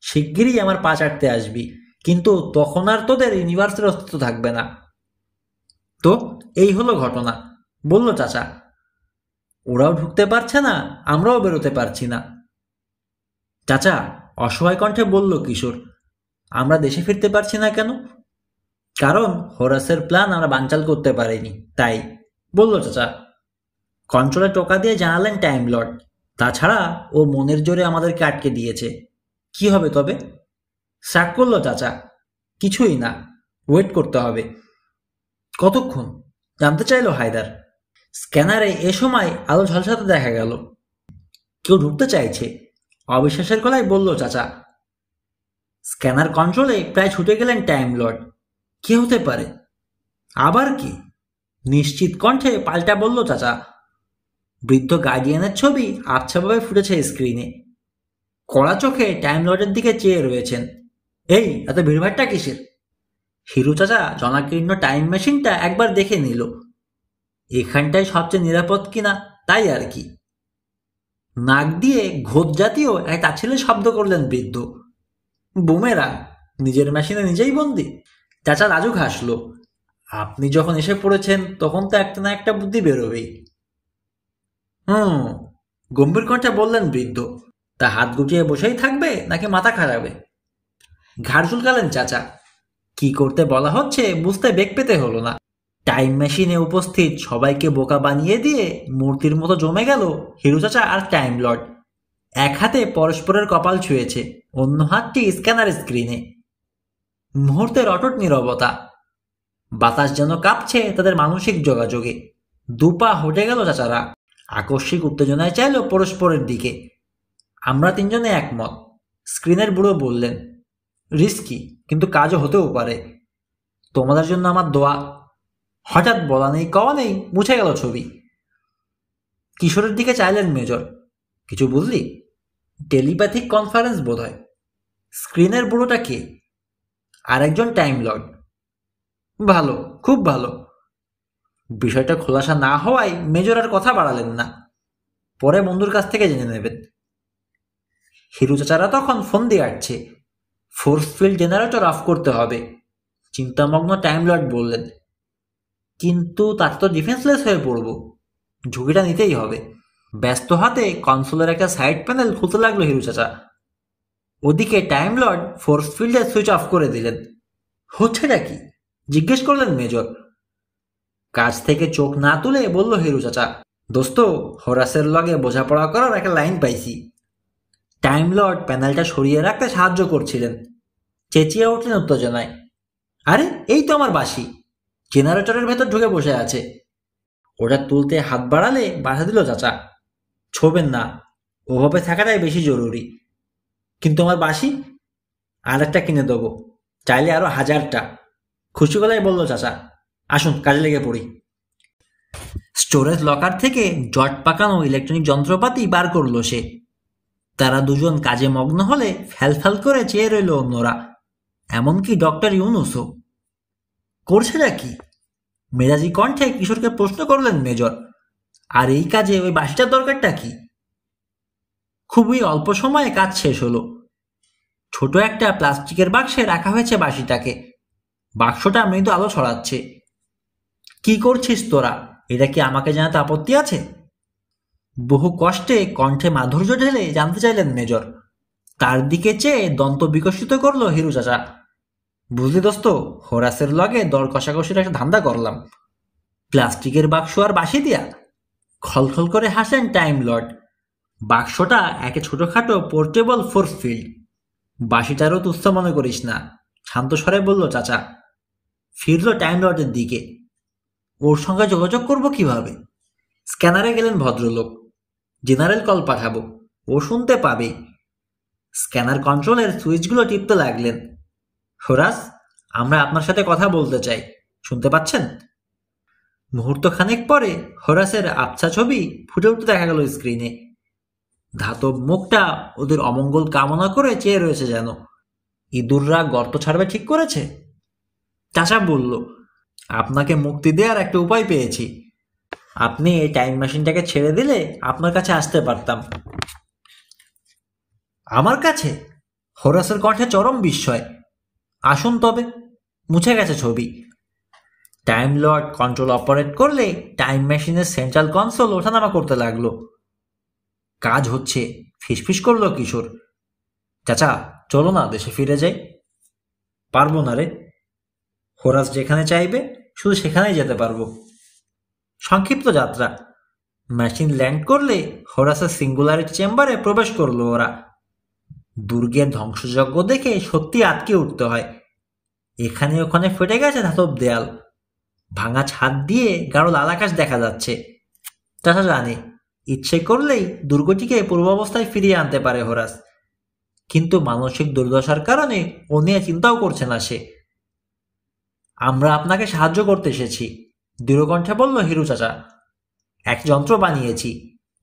শিগগিরই আমার পা চাটতে আসবি, কিন্তু তখন আর তোদের ইউনিভার্সের অস্তিত্ব থাকবে না। তো এই হলো ঘটনা, বলল চাচা। ওরাও ঢুকতে পারছে না, আমরাও বেরোতে পারছি না। চাচা, অসহায় কণ্ঠে বলল কিশোর, আমরা দেশে ফিরতে পারছি না কেন? কারণ হোরাসের প্ল্যান আমরা বানচাল করতে পারিনি, তাই, বলল চাচা। কন্ট্রোলে টোকা দিয়ে জানালেন টাইম লর্ড, তাছাড়া ও মনের জোরে আমাদেরকে আটকে দিয়েছে। কি হবে তবে? শাক করল চাচা, কিছুই না, ওয়েট করতে হবে। কতক্ষণ জানতে চাইল হায়দার। স্ক্যানারে এ সময় আলো ঝলসাতে দেখা গেল। কেউ ঢুকতে চাইছে, অবিশ্বাসের গলায় বলল চাচা। স্ক্যানার কন্ট্রোলে প্রায় ছুটে গেলেন টাইম লর্ড। কি হতে পারে? আবার কি? নিশ্চিত কণ্ঠে পাল্টা বলল চাচা। বৃদ্ধ গার্ডিয়ানের ছবি আবছাভাবে ফুটেছে স্ক্রিনে। কড়া চোখে টাইম লর্ডের দিকে চেয়ে রয়েছেন। এই এত ভিড়ভাট্টা কিসের? হিরু চাচা জনাকীর্ণ টাইম মেশিনটা একবার দেখে নিল। এখানটাই সবচেয়ে নিরাপদ কিনা তাই আর কি। নাক দিয়ে ঘোদ জাতীয় এক তাচ্ছিল্যের শব্দ করলেন বৃদ্ধ। বুমেরা, নিজের মেশিনে নিজেই বন্দি? চাচা লাজুক হাসল। আপনি যখন এসে পড়েছেন তখন তো একটা না একটা বুদ্ধি বেরোবেই। গম্ভীর কণ্ঠে বললেন বৃদ্ধ। তা হাত গুটিয়ে বসেই থাকবে নাকি মাথা খারাবে? ঘাড় চুলকালেন চাচা। কি করতে বলা হচ্ছে বুঝতে বেগ পেতে হলো না। টাইম মেশিনে উপস্থিত সবাইকে বোকা বানিয়ে দিয়ে মূর্তির মতো জমে গেল হিরু চাচা আর টাইম লর্ড। এক হাতে পরস্পরের কপাল ছুঁয়েছে, অন্য হাতটি স্ক্যানার স্ক্রিনে। মুহূর্তের অটুট নীরবতা। বাতাস যেন কাঁপছে তাদের মানসিক যোগাযোগে। দুপা হটে গেল চাচারা। আকস্মিক উত্তেজনায় চাইল পরস্পরের দিকে। আমরা তিনজনে একমত, স্ক্রিনের বুড়ো বললেন। রিস্কি, কিন্তু কাজও হতেও পারে। তোমাদের জন্য আমার দোয়া। হঠাৎ বলা নেই কওয়া নেই মুছে গেল ছবি। কিশোরের দিকে চাইলেন মেজর। কিছু বুঝলি? টেলিপ্যাথিক কনফারেন্স বোধ হয়। স্ক্রিনের বুড়োটা কে? আরেকজন টাইম লর্ড। ভালো, খুব ভালো। বিষয়টা খোলাসা না হওয়ায় মেজর আর কথা বাড়ালেন না। পরে বন্ধুর কাছ থেকে জেনে নেবেন। হিরু চাচারা তখন ফোন দিয়ে আসছে। ফোর্স ফিল্ড জেনারেটর অফ করতে হবে, চিন্তামগ্ন টাইম লর্ড বললেন। কিন্তু তার তো ডিফেন্সলেস হয়ে পড়ব, ঝুঁকিটা নিতেই হবে। ব্যস্ত হাতে কনসোলের একটা সাইড প্যানেল খুলতে লাগলো হিরু চাচা। ওদিকে টাইম লর্ড ফোর্স ফিল্ডের সুইচ অফ করে দিলেন। হচ্ছেটা কি জিজ্ঞেস করলেন মেজর। কাজ থেকে চোখ না তুলে বলল হিরু চাচা, দোস্ত, হোরাসের লগে বোঝাপড়া করার একটা লাইন পাইছি। টাইম লর্ড প্যানেলটা সরিয়ে রাখতে সাহায্য করছিলেন। চেঁচিয়ে উঠলেন উত্তেজনায়, আরে এই তো আমার বাঁশি, জেনারেটরের ভেতর ঢুকে বসে আছে। ওটা তুলতে হাত বাড়ালে বাধা দিল চাচা। ছোবেন না, ওভাবে থাকাটাই বেশি জরুরি। কিন্তু আমার বাঁশি? আর একটা কিনে দেবো, চাইলে আরো 1000টা। খুশি গলায় বলল চাচা। আসুন কাজে লেগে পড়ি। স্টোরেজ লকার থেকে জট পাকানো ইলেকট্রনিক যন্ত্রপাতি বার করলো সে। তারা দুজন কাজে মগ্ন হলে ফ্যালফ্যাল করে চেয়ে রইল অন্যরা, এমনকি ডক্টর ইউনুসও। করছেটা কি? মেজাজি কণ্ঠে কিশোরকে প্রশ্ন করলেন মেজর। আর এই কাজে ওই বাঁশিটার দরকারটা কি? খুবই অল্প সময়ে কাজ শেষ হলো। ছোট একটা প্লাস্টিকের বাক্সে রাখা হয়েছে বাঁশিটাকে। বাক্সটা মৃদু আলো ছড়াচ্ছে। কি করছিস তোরা? এটা কি আমাকে জানাতে আপত্তি আছে? বহু কষ্টে কণ্ঠে মাধুর্য ঢেলে জানতে চাইলেন মেজর। তার দিকে চেয়ে দন্ত বিকশিত করলো হিরু চাচা। বুঝলি দোস্ত, হোরাসের লগে দর কষাকষির একটা ধান্দা করলাম। প্লাস্টিকের বাক্স আর বাঁশি দিয়া? খলখল করে হাসলেন টাইম লর্ড। বাক্সটা একে ছোটখাটো পোর্টেবল ফোর্স ফিল্ড। বাঁশিটারও তুচ্ছ মনে করিস না, শান্ত স্বরে বলল চাচা। ফিরল টাইম লর্ডের দিকে। ওর সঙ্গে যোগাযোগ করব কিভাবে? স্ক্যানারে গেলেন ভদ্রলোক। জেনারেল কল পাঠাবো, ও শুনতে পাবে। স্ক্যানার কন্ট্রোলের সুইচগুলো টিপতে লাগলেন। হোরাস, আমরা আপনার সাথে কথা বলতে চাই, শুনতে পাচ্ছেন? মুহূর্ত খানেক পরে হোরাসের আবছা ছবি ফুটে উঠতে দেখা গেল স্ক্রিনে। ধাতব মুখটা ওদের অমঙ্গল কামনা করে চেয়ে রয়েছে যেন। ইঁদুররা গর্ত ছাড়বে ঠিক করেছে। চাচা বলল, আপনাকে মুক্তি দেওয়ার একটা উপায় পেয়েছি। আপনি এই টাইম মেশিনটাকে ছেড়ে দিলে আপনার কাছে আসতে পারতাম। আমার কাছে? হোরাসের কণ্ঠে চরম বিস্ময়। আসুন তবে। মুছে গেছে ছবি। টাইম লর্ড কন্ট্রোল অপারেট করলে টাইম মেশিনের সেন্ট্রাল কনসোল ওঠানামা করতে লাগলো। কাজ হচ্ছে, ফিসফিস করলো কিশোর। চাচা, চলো না দেশে ফিরে যাই। পারবো না রে। হোরাস যেখানে চাইবে শুধু সেখানেই যেতে পারবো। সংক্ষিপ্ত যাত্রা। মেশিন ল্যান্ড করলে হোরাসের সিঙ্গুলারিটি চেম্বারে প্রবেশ করলো ওরা। দুর্গের ধ্বংসযজ্ঞ দেখে সত্যি আটকে উঠতে হয়। এখানে ওখানে ফেটে গেছে ধাতব দেয়াল, ভাঙা ছাদ দিয়ে গাঢ় লাল আকাশ দেখা যাচ্ছে। চাচা জানে, ইচ্ছে করলেই দুর্গটিকে পূর্বাবস্থায় ফিরিয়ে আনতে পারে হোরাস, কিন্তু মানসিক দুর্দশার কারণে ও নিয়ে চিন্তাও করছে না সে। আমরা আপনাকে সাহায্য করতে এসেছি, দৃঢ়কণ্ঠে বলল হিরু চাচা। এক যন্ত্র বানিয়েছি,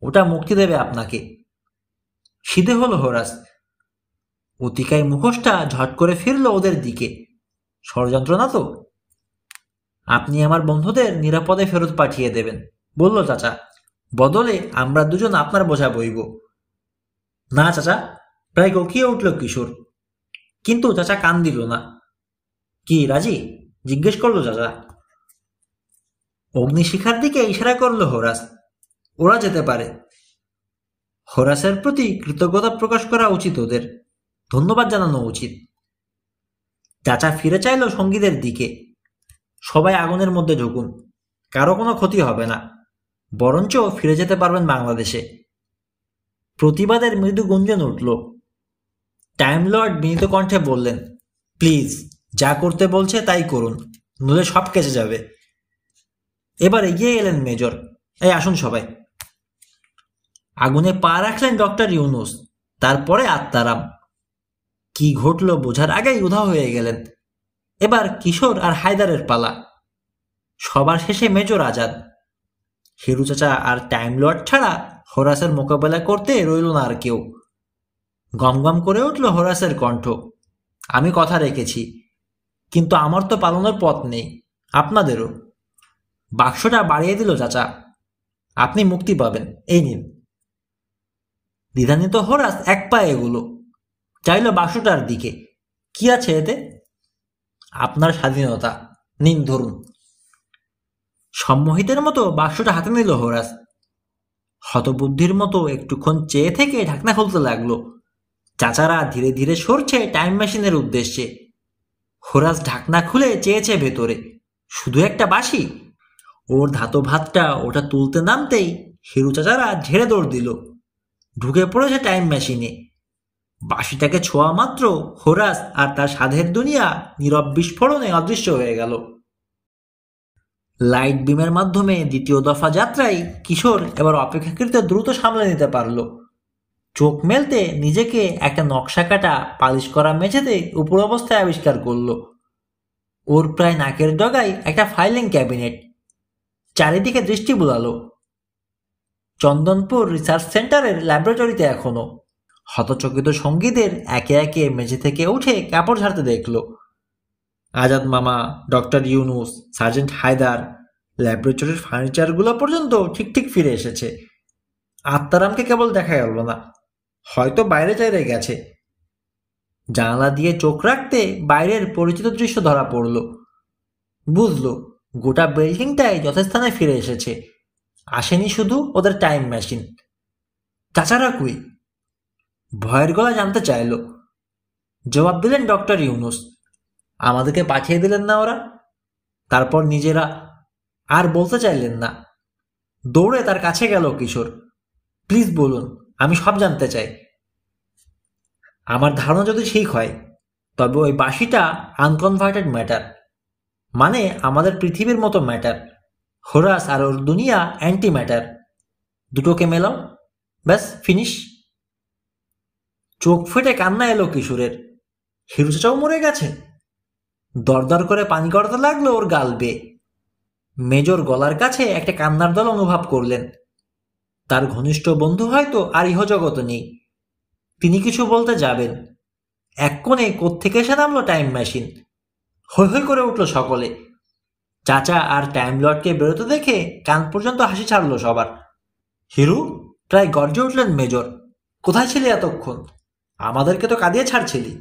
ওটা মুক্তি দেবে আপনাকে। সিধে হলো হোরাস। অতিকায় মুখোশটা ঝট করে ফিরল ওদের দিকে। ষড়যন্ত্র না তো? আপনি আমার বন্ধুদের নিরাপদে ফেরত পাঠিয়ে দেবেন, বলল চাচা। বদলে আমরা দুজন আপনার বোঝা বইব। না চাচা, প্রায় গকিয়ে উঠল কিশোর। কিন্তু চাচা কান দিল না। কি রাজি? জিজ্ঞেস করলো চাচা। অগ্নিশিখার দিকে ইশারা করলো হোরাস। ওরা যেতে পারে। হোরাসের প্রতি কৃতজ্ঞতা প্রকাশ করা উচিত ওদের, ধন্যবাদ জানানো উচিত। চাচা ফিরে চাইল সঙ্গীদের দিকে। সবাই আগুনের মধ্যে ঢুকুন, কারো কোনো ক্ষতি হবে না, বরঞ্চ ফিরে যেতে পারবেন বাংলাদেশে। প্রতিবাদের মৃদু গুঞ্জন উঠল। টাইম লর্ড বিনীত কণ্ঠে বললেন, প্লিজ, যা করতে বলছে তাই করুন, নইলে সব কেচে যাবে। এবার এগিয়ে এলেন মেজর। এই আসুন সবাই। আগুনে পা রাখলেন ডক্টর ইউনুস, তারপরে আত্মারাম। কি ঘটল বোঝার আগেই উধাও হয়ে গেলেন। এবার কিশোর আর হায়দারের পালা। সবার শেষে মেজর আজাদ। হিরু চাচা আর টাইম লর্ড ছাড়া হোরাসের মোকাবেলা করতে রইল না আর কেউ। গমগম করে উঠল হোরাসের কণ্ঠ। আমি কথা রেখেছি, কিন্তু আমার তো পালানোর পথ নেই, আপনাদেরও। বাক্সটা বাড়িয়ে দিল চাচা। আপনি মুক্তি পাবেন, এই নিন। দ্বিধান্বিত হোরাস এক পা এগুলো, চাইল বাক্সটার দিকে। কি আছে এতে? আপনার স্বাধীনতা, নিন ধরুন। সম্মোহিতের মতো বাক্সটা হাতে নিল হোরাস। হতবুদ্ধির মতো একটুক্ষণ চেয়ে থেকে ঢাকনা খুলতে লাগলো। চাচারা ধীরে ধীরে সরছে টাইম মেশিনের উদ্দেশ্যে। হোরাস ঢাকনা খুলে চেয়েছে ভেতরে, শুধু একটা বাঁশি। ওর ধাতব হাতটা ওটা তুলতে নামতেই হিরু চাচারা ঝেড়ে দৌড় দিল, ঢুকে পড়েছে টাইম মেশিনে। বাঁশিটাকে ছোঁয়া মাত্র হোরাস আর তার সাধের দুনিয়া নীরব বিস্ফোরণে অদৃশ্য হয়ে গেল। লাইট বিমের মাধ্যমে দ্বিতীয় দফা যাত্রায় কিশোর এবার অপেক্ষাকৃত দ্রুত সামলে নিতে পারল। চোখ মেলতে নিজেকে একটা নকশা কাটা পালিশ করা মেঝেতে উপর অবস্থায় আবিষ্কার করল। ওর প্রায় নাকের ডগায় একটা ফাইলিং ক্যাবিনেট। চারিদিকে দৃষ্টি বুলালো। চন্দনপুর রিসার্চ সেন্টারের ল্যাবরেটরিতে এখনো। হতচকিত সঙ্গীদের একে একে মেঝে থেকে উঠে কাপড় ঝাড়তে দেখল। আজাদ মামা, ডক্টর ইউনুস, সার্জেন্ট হায়দার, ল্যাবরেটরির ফার্নিচারগুলো পর্যন্ত ঠিক ঠিক ফিরে এসেছে। আত্মারামকে কেবল দেখা গেল না, হয়তো বাইরে চাইরে গেছে। জানালা দিয়ে চোখ রাখতে বাইরের পরিচিত দৃশ্য ধরা পড়ল। বুঝল গোটা বিল্ডিংটাই যথাস্থানে ফিরে এসেছে। আসেনি শুধু ওদের টাইম মেশিন। চাচারা কই? ভয়ের গলা জানতে চাইল। জবাব দিলেন ডক্টর ইউনুস, আমাদেরকে পাঠিয়ে দিলেন না ওরা? তারপর নিজেরা। আর বলতে চাইলেন না। দৌড়ে তার কাছে গেল কিশোর। প্লিজ বলুন, আমি সব জানতে চাই। আমার ধারণা যদি ঠিক হয়, তবে ওই বাঁশিটা আনকনভার্টেড ম্যাটার, মানে আমাদের পৃথিবীর মতো ম্যাটার। হোরাস আর ওর দুনিয়া অ্যান্টি ম্যাটার। দুটোকে মেলাও, ব্যাস ফিনিশ। চোখ ফেটে কান্না এলো কিশোরের। হিরু চাচাও মরে গেছে? দরদর করে পানি গড়াতে লাগলো ওর গাল বেয়ে। মেজর গলার কাছে একটা কান্নার দল অনুভব করলেন। তার ঘনিষ্ঠ বন্ধু হয়তো আর ইহজগত নেই। তিনি কিছু বলতে যাবেন, এক কোণে কোত্থেকে এসে নামলো টাইম মেশিন। হৈ হৈ করে উঠল সকলে। চাচা আর টাইম লর্ডকে বেরোতে দেখে কান পর্যন্ত হাসি ছাড়লো সবার। হিরু, প্রায় গর্জে উঠলেন মেজর। কোথায় ছিলি এতক্ষণ? আমাদেরকে তো কাঁদিয়ে ছাড়ছিলি।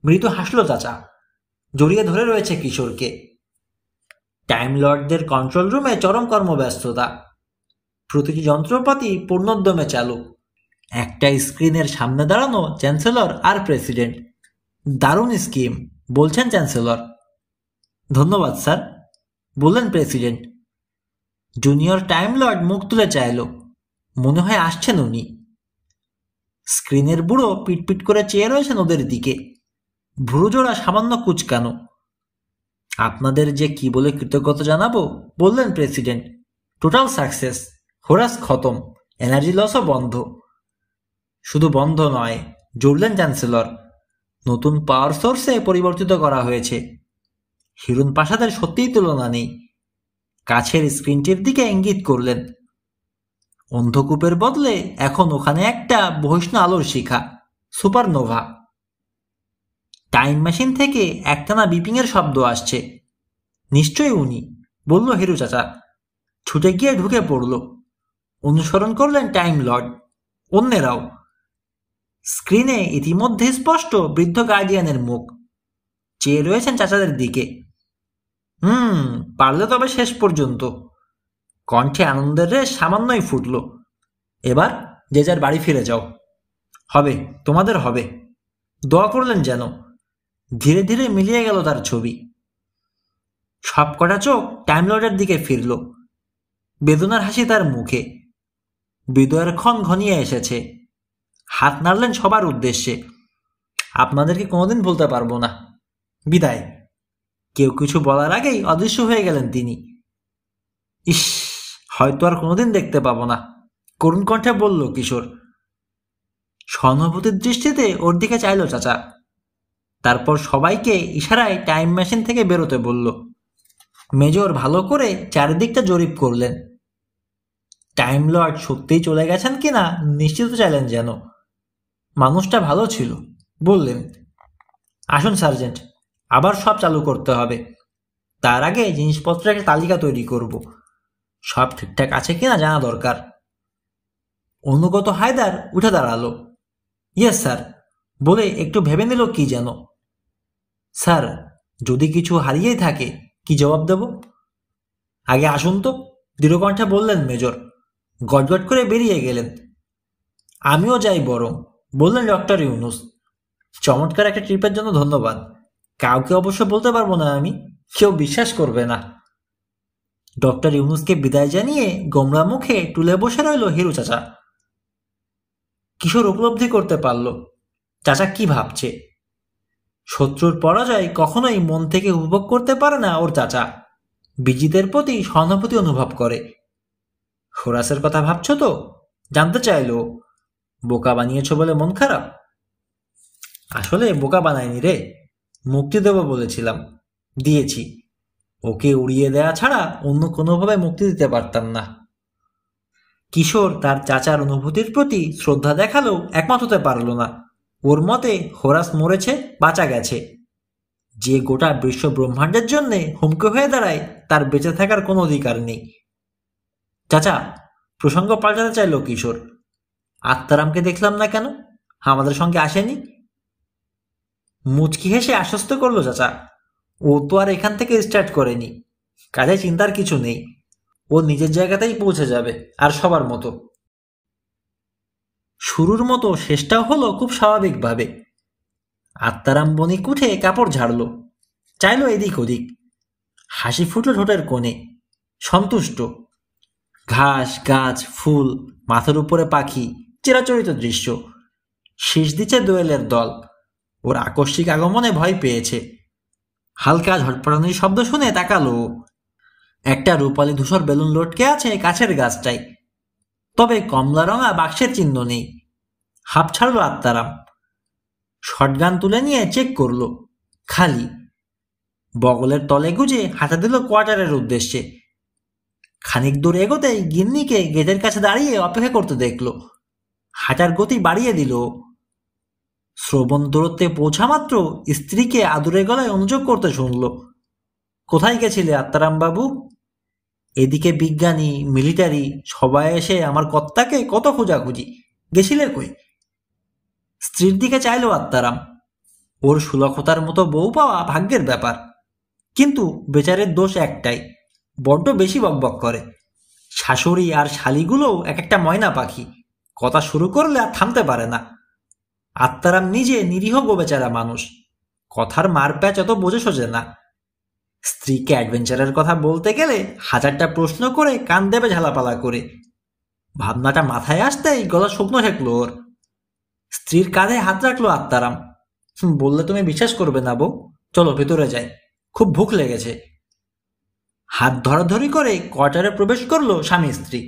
মৃদু হাসলো চাচা। জড়িয়ে ধরে রয়েছে কিশোরকে। টাইম লর্ডদের কন্ট্রোল রুমে চরম কর্মব্যস্ততা। প্রতিটি যন্ত্রপাতি পূর্ণোদ্যমে চালু। একটা স্ক্রিনের সামনে দাঁড়ানো চ্যান্সেলর আর প্রেসিডেন্ট। দারুণ স্কিম, বলছেন চ্যান্সেলর। ধন্যবাদ স্যার, বললেন প্রেসিডেন্ট। জুনিয়র টাইম লর্ড মুখ তুলে চাইল। মনে হয় আসছেন উনি। স্ক্রিনের বুড়ো পিটপিট করে চেয়ে রয়েছেন ওদের দিকে, ভ্রুজোড়া সামান্য কুচকানো। আপনাদের যে কি বলে কৃতজ্ঞতা জানাবো, বললেন প্রেসিডেন্ট। টোটাল সাকসেস, হোরাস খতম, এনার্জি লসও বন্ধ। শুধু বন্ধ নয়, জুড়লেন চ্যান্সেলর, নতুন পাওয়ার সোর্সে পরিবর্তিত করা হয়েছে। হিরুন প্রাসাদের সত্যিই তুলনা নেই। কাছের স্ক্রিনটির দিকে ইঙ্গিত করলেন। অন্ধকূপের বদলে এখন ওখানে একটা বহিষ্ণু আলোর শিখা, সুপারনোভা। টাইম মেশিন থেকে একটানা বিপিংয়ের শব্দ আসছে। নিশ্চয়ই উনি, বলল হিরু চাচা। ছুটে গিয়ে ঢুকে পড়ল। অনুসরণ করলেন টাইম লর্ড, অন্যেরাও। স্ক্রিনে ইতিমধ্যে স্পষ্ট বৃদ্ধ গার্ডিয়ানের মুখ। চেয়ে রয়েছেন চাচাদের দিকে। পারলে তবে শেষ পর্যন্ত। কণ্ঠে আনন্দের রেশ সামান্যই ফুটল। এবার যে যার বাড়ি ফিরে যাও। হবে, তোমাদের হবে। দোয়া করলেন যেন। ধীরে ধীরে মিলিয়ে গেল তার ছবি। সব কটা চোখ টাইম লর্ডের দিকে ফিরল। বেদনার হাসি তার মুখে। বিদয়ের ক্ষণ ঘনিয়ে এসেছে। হাত নাড়লেন সবার উদ্দেশ্যে। আপনাদেরকে কোনোদিন বলতে পারবো না। বিদায়। কেউ কিছু বলার আগেই অদৃশ্য হয়ে গেলেন তিনি। ইস, হয়তো আর কোনোদিন দেখতে পাবো না, করুণ কণ্ঠে বলল কিশোর। সহানুভূতির দৃষ্টিতে ওর দিকে চাইল চাচা। তারপর সবাইকে ইশারায় টাইম মেশিন থেকে বেরোতে বলল। মেজর ভালো করে চারিদিকটা জরিপ করলেন। টাইম লর্ড সত্যিই চলে গেছেন কিনা নিশ্চিত চাইলেন যেন। মানুষটা ভালো ছিল, বললেন। আসুন সার্জেন্ট, আবার সব চালু করতে হবে। তার আগে জিনিসপত্রের একটা তালিকা তৈরি করব। সব ঠিকঠাক আছে কিনা জানা দরকার। অনুগত হায়দার উঠে দাঁড়ালো। ইয়েস স্যার, বলে একটু ভেবে নিল কি যেন। স্যার, যদি কিছু হারিয়েই থাকে কি জবাব দেব? আগে আসুন তো, দৃঢ়কণ্ঠে বললেন মেজর। গটগট করে বেরিয়ে গেলেন। আমিও যাই বরং, বললেন ডক্টর ইউনুস। চমৎকার একটা ট্রিপের জন্য ধন্যবাদ। কাউকে অবশ্য বলতে পারবো না আমি, কেউ বিশ্বাস করবে না। ডক্টর ইউনুসকে বিদায় জানিয়ে গোমরা মুখে টুলে বসে রইল হিরু চাচা। কিশোর উপলব্ধি করতে পারল চাচা কি ভাবছে। শত্রুর পরাজয় কখনোই মন থেকে উপভোগ করতে পারে না ওর চাচা। বিজিতের প্রতি সহানুভূতি অনুভব করে। হোরাসের কথা ভাবছ তো? জানতে চাইল। বোকা বানিয়েছ বলে মন খারাপ? আসলে বোকা বানায়নি রে, মুক্তি দেব বলেছিলাম, দিয়েছি। ওকে উড়িয়ে দেয়া ছাড়া অন্য কোনোভাবে মুক্তি দিতে পারতাম না। কিশোর তার চাচার অনুভূতির প্রতি শ্রদ্ধা দেখালেও একমত হতে পারল না। ওর মতে হোরাস মরেছে, বাঁচা গেছে। যে গোটা বিশ্ব ব্রহ্মাণ্ডের জন্য হুমকি হয়ে দাঁড়ায় তার বেঁচে থাকার কোনো অধিকার নেই। চাচা, প্রসঙ্গ পাল্টাতে চাইল কিশোর। আত্মারামকে দেখলাম না কেন? আমাদের সঙ্গে আসেনি? মুচকি হেসে আশ্বস্ত করলো চাচা। ও তো আর এখান থেকে স্টার্ট করেনি, কাজে চিন্তার কিছু নেই। ও নিজের জায়গাতেই পৌঁছে যাবে, আর সবার মতো। শুরুর মতো শেষটাও হলো খুব স্বাভাবিকভাবে। আত্মারাম বণিক উঠে কাপড় ঝাড়ল, চাইল এদিক ওদিক। হাসি ফুটল ঠোঁটের কোণে, সন্তুষ্ট। ঘাস, গাছ, ফুল, মাথার উপরে পাখি, চিরাচরিত দৃশ্য। শীষ দিচ্ছে দোয়েলের দল। ওর আকস্মিক আগমনে ভয় পেয়েছে। হালকা ঝটপটানির শব্দ শুনে তাকালো। একটা রূপালী ধূসর বেলুন লটকে আছে কাছের গাছটায়, তবে কমলা রঙা বাক্সের চিহ্ন নেই। হাঁপ ছাড়লো আত্মারাম। শটগান তুলে নিয়ে চেক করলো, খালি। বগলের তলে গুজে হাঁটা দিল কোয়ার্টারের উদ্দেশ্যে। খানিক দূর এগোতেই গিন্নিকে গেটের কাছে দাঁড়িয়ে অপেক্ষা করতে দেখলো। হাঁটার গতি বাড়িয়ে দিল। শ্রবণ দূরত্বে পৌঁছা মাত্র স্ত্রীকে আদুরে গলায় অনুযোগ করতে শুনল। কোথায় গেছিলে আত্মারাম বাবু? এদিকে বিজ্ঞানী, মিলিটারি সবাই এসে আমার কর্তাকে কত খোঁজাখুঁজি। গেছিলে কই? স্ত্রীর দিকে চাইল আত্মারাম। ওর সুলক্ষতার মতো বউ পাওয়া ভাগ্যের ব্যাপার, কিন্তু বেচারের দোষ একটাই, বড্ড বেশি বকবক করে। শাশুড়ি আর শালিগুলো এক একটা ময়না পাখি, কথা শুরু করলে আর থামতে পারে না। আত্মারাম নিজে নিরীহ বেচারা মানুষ, কথার মারপ্যাচ অত বোঝে সোজে না। স্ত্রীকে অ্যাডভেঞ্চারের কথা বলতে গেলে হাজারটা প্রশ্ন করে কান দেবে ঝালাপালা করে। ভাবনাটা মাথায় আসতেই গলা শুকনো ঠেকলো ওর। স্ত্রীর কাঁধে হাত রাখলো আত্মারাম। বললে তুমি বিশ্বাস করবে না বউ, চলো ভেতরে যাই, খুব ভুখ লেগেছে। হাত ধরাধরি করে কোয়ার্টারে প্রবেশ করলো স্বামী স্ত্রী।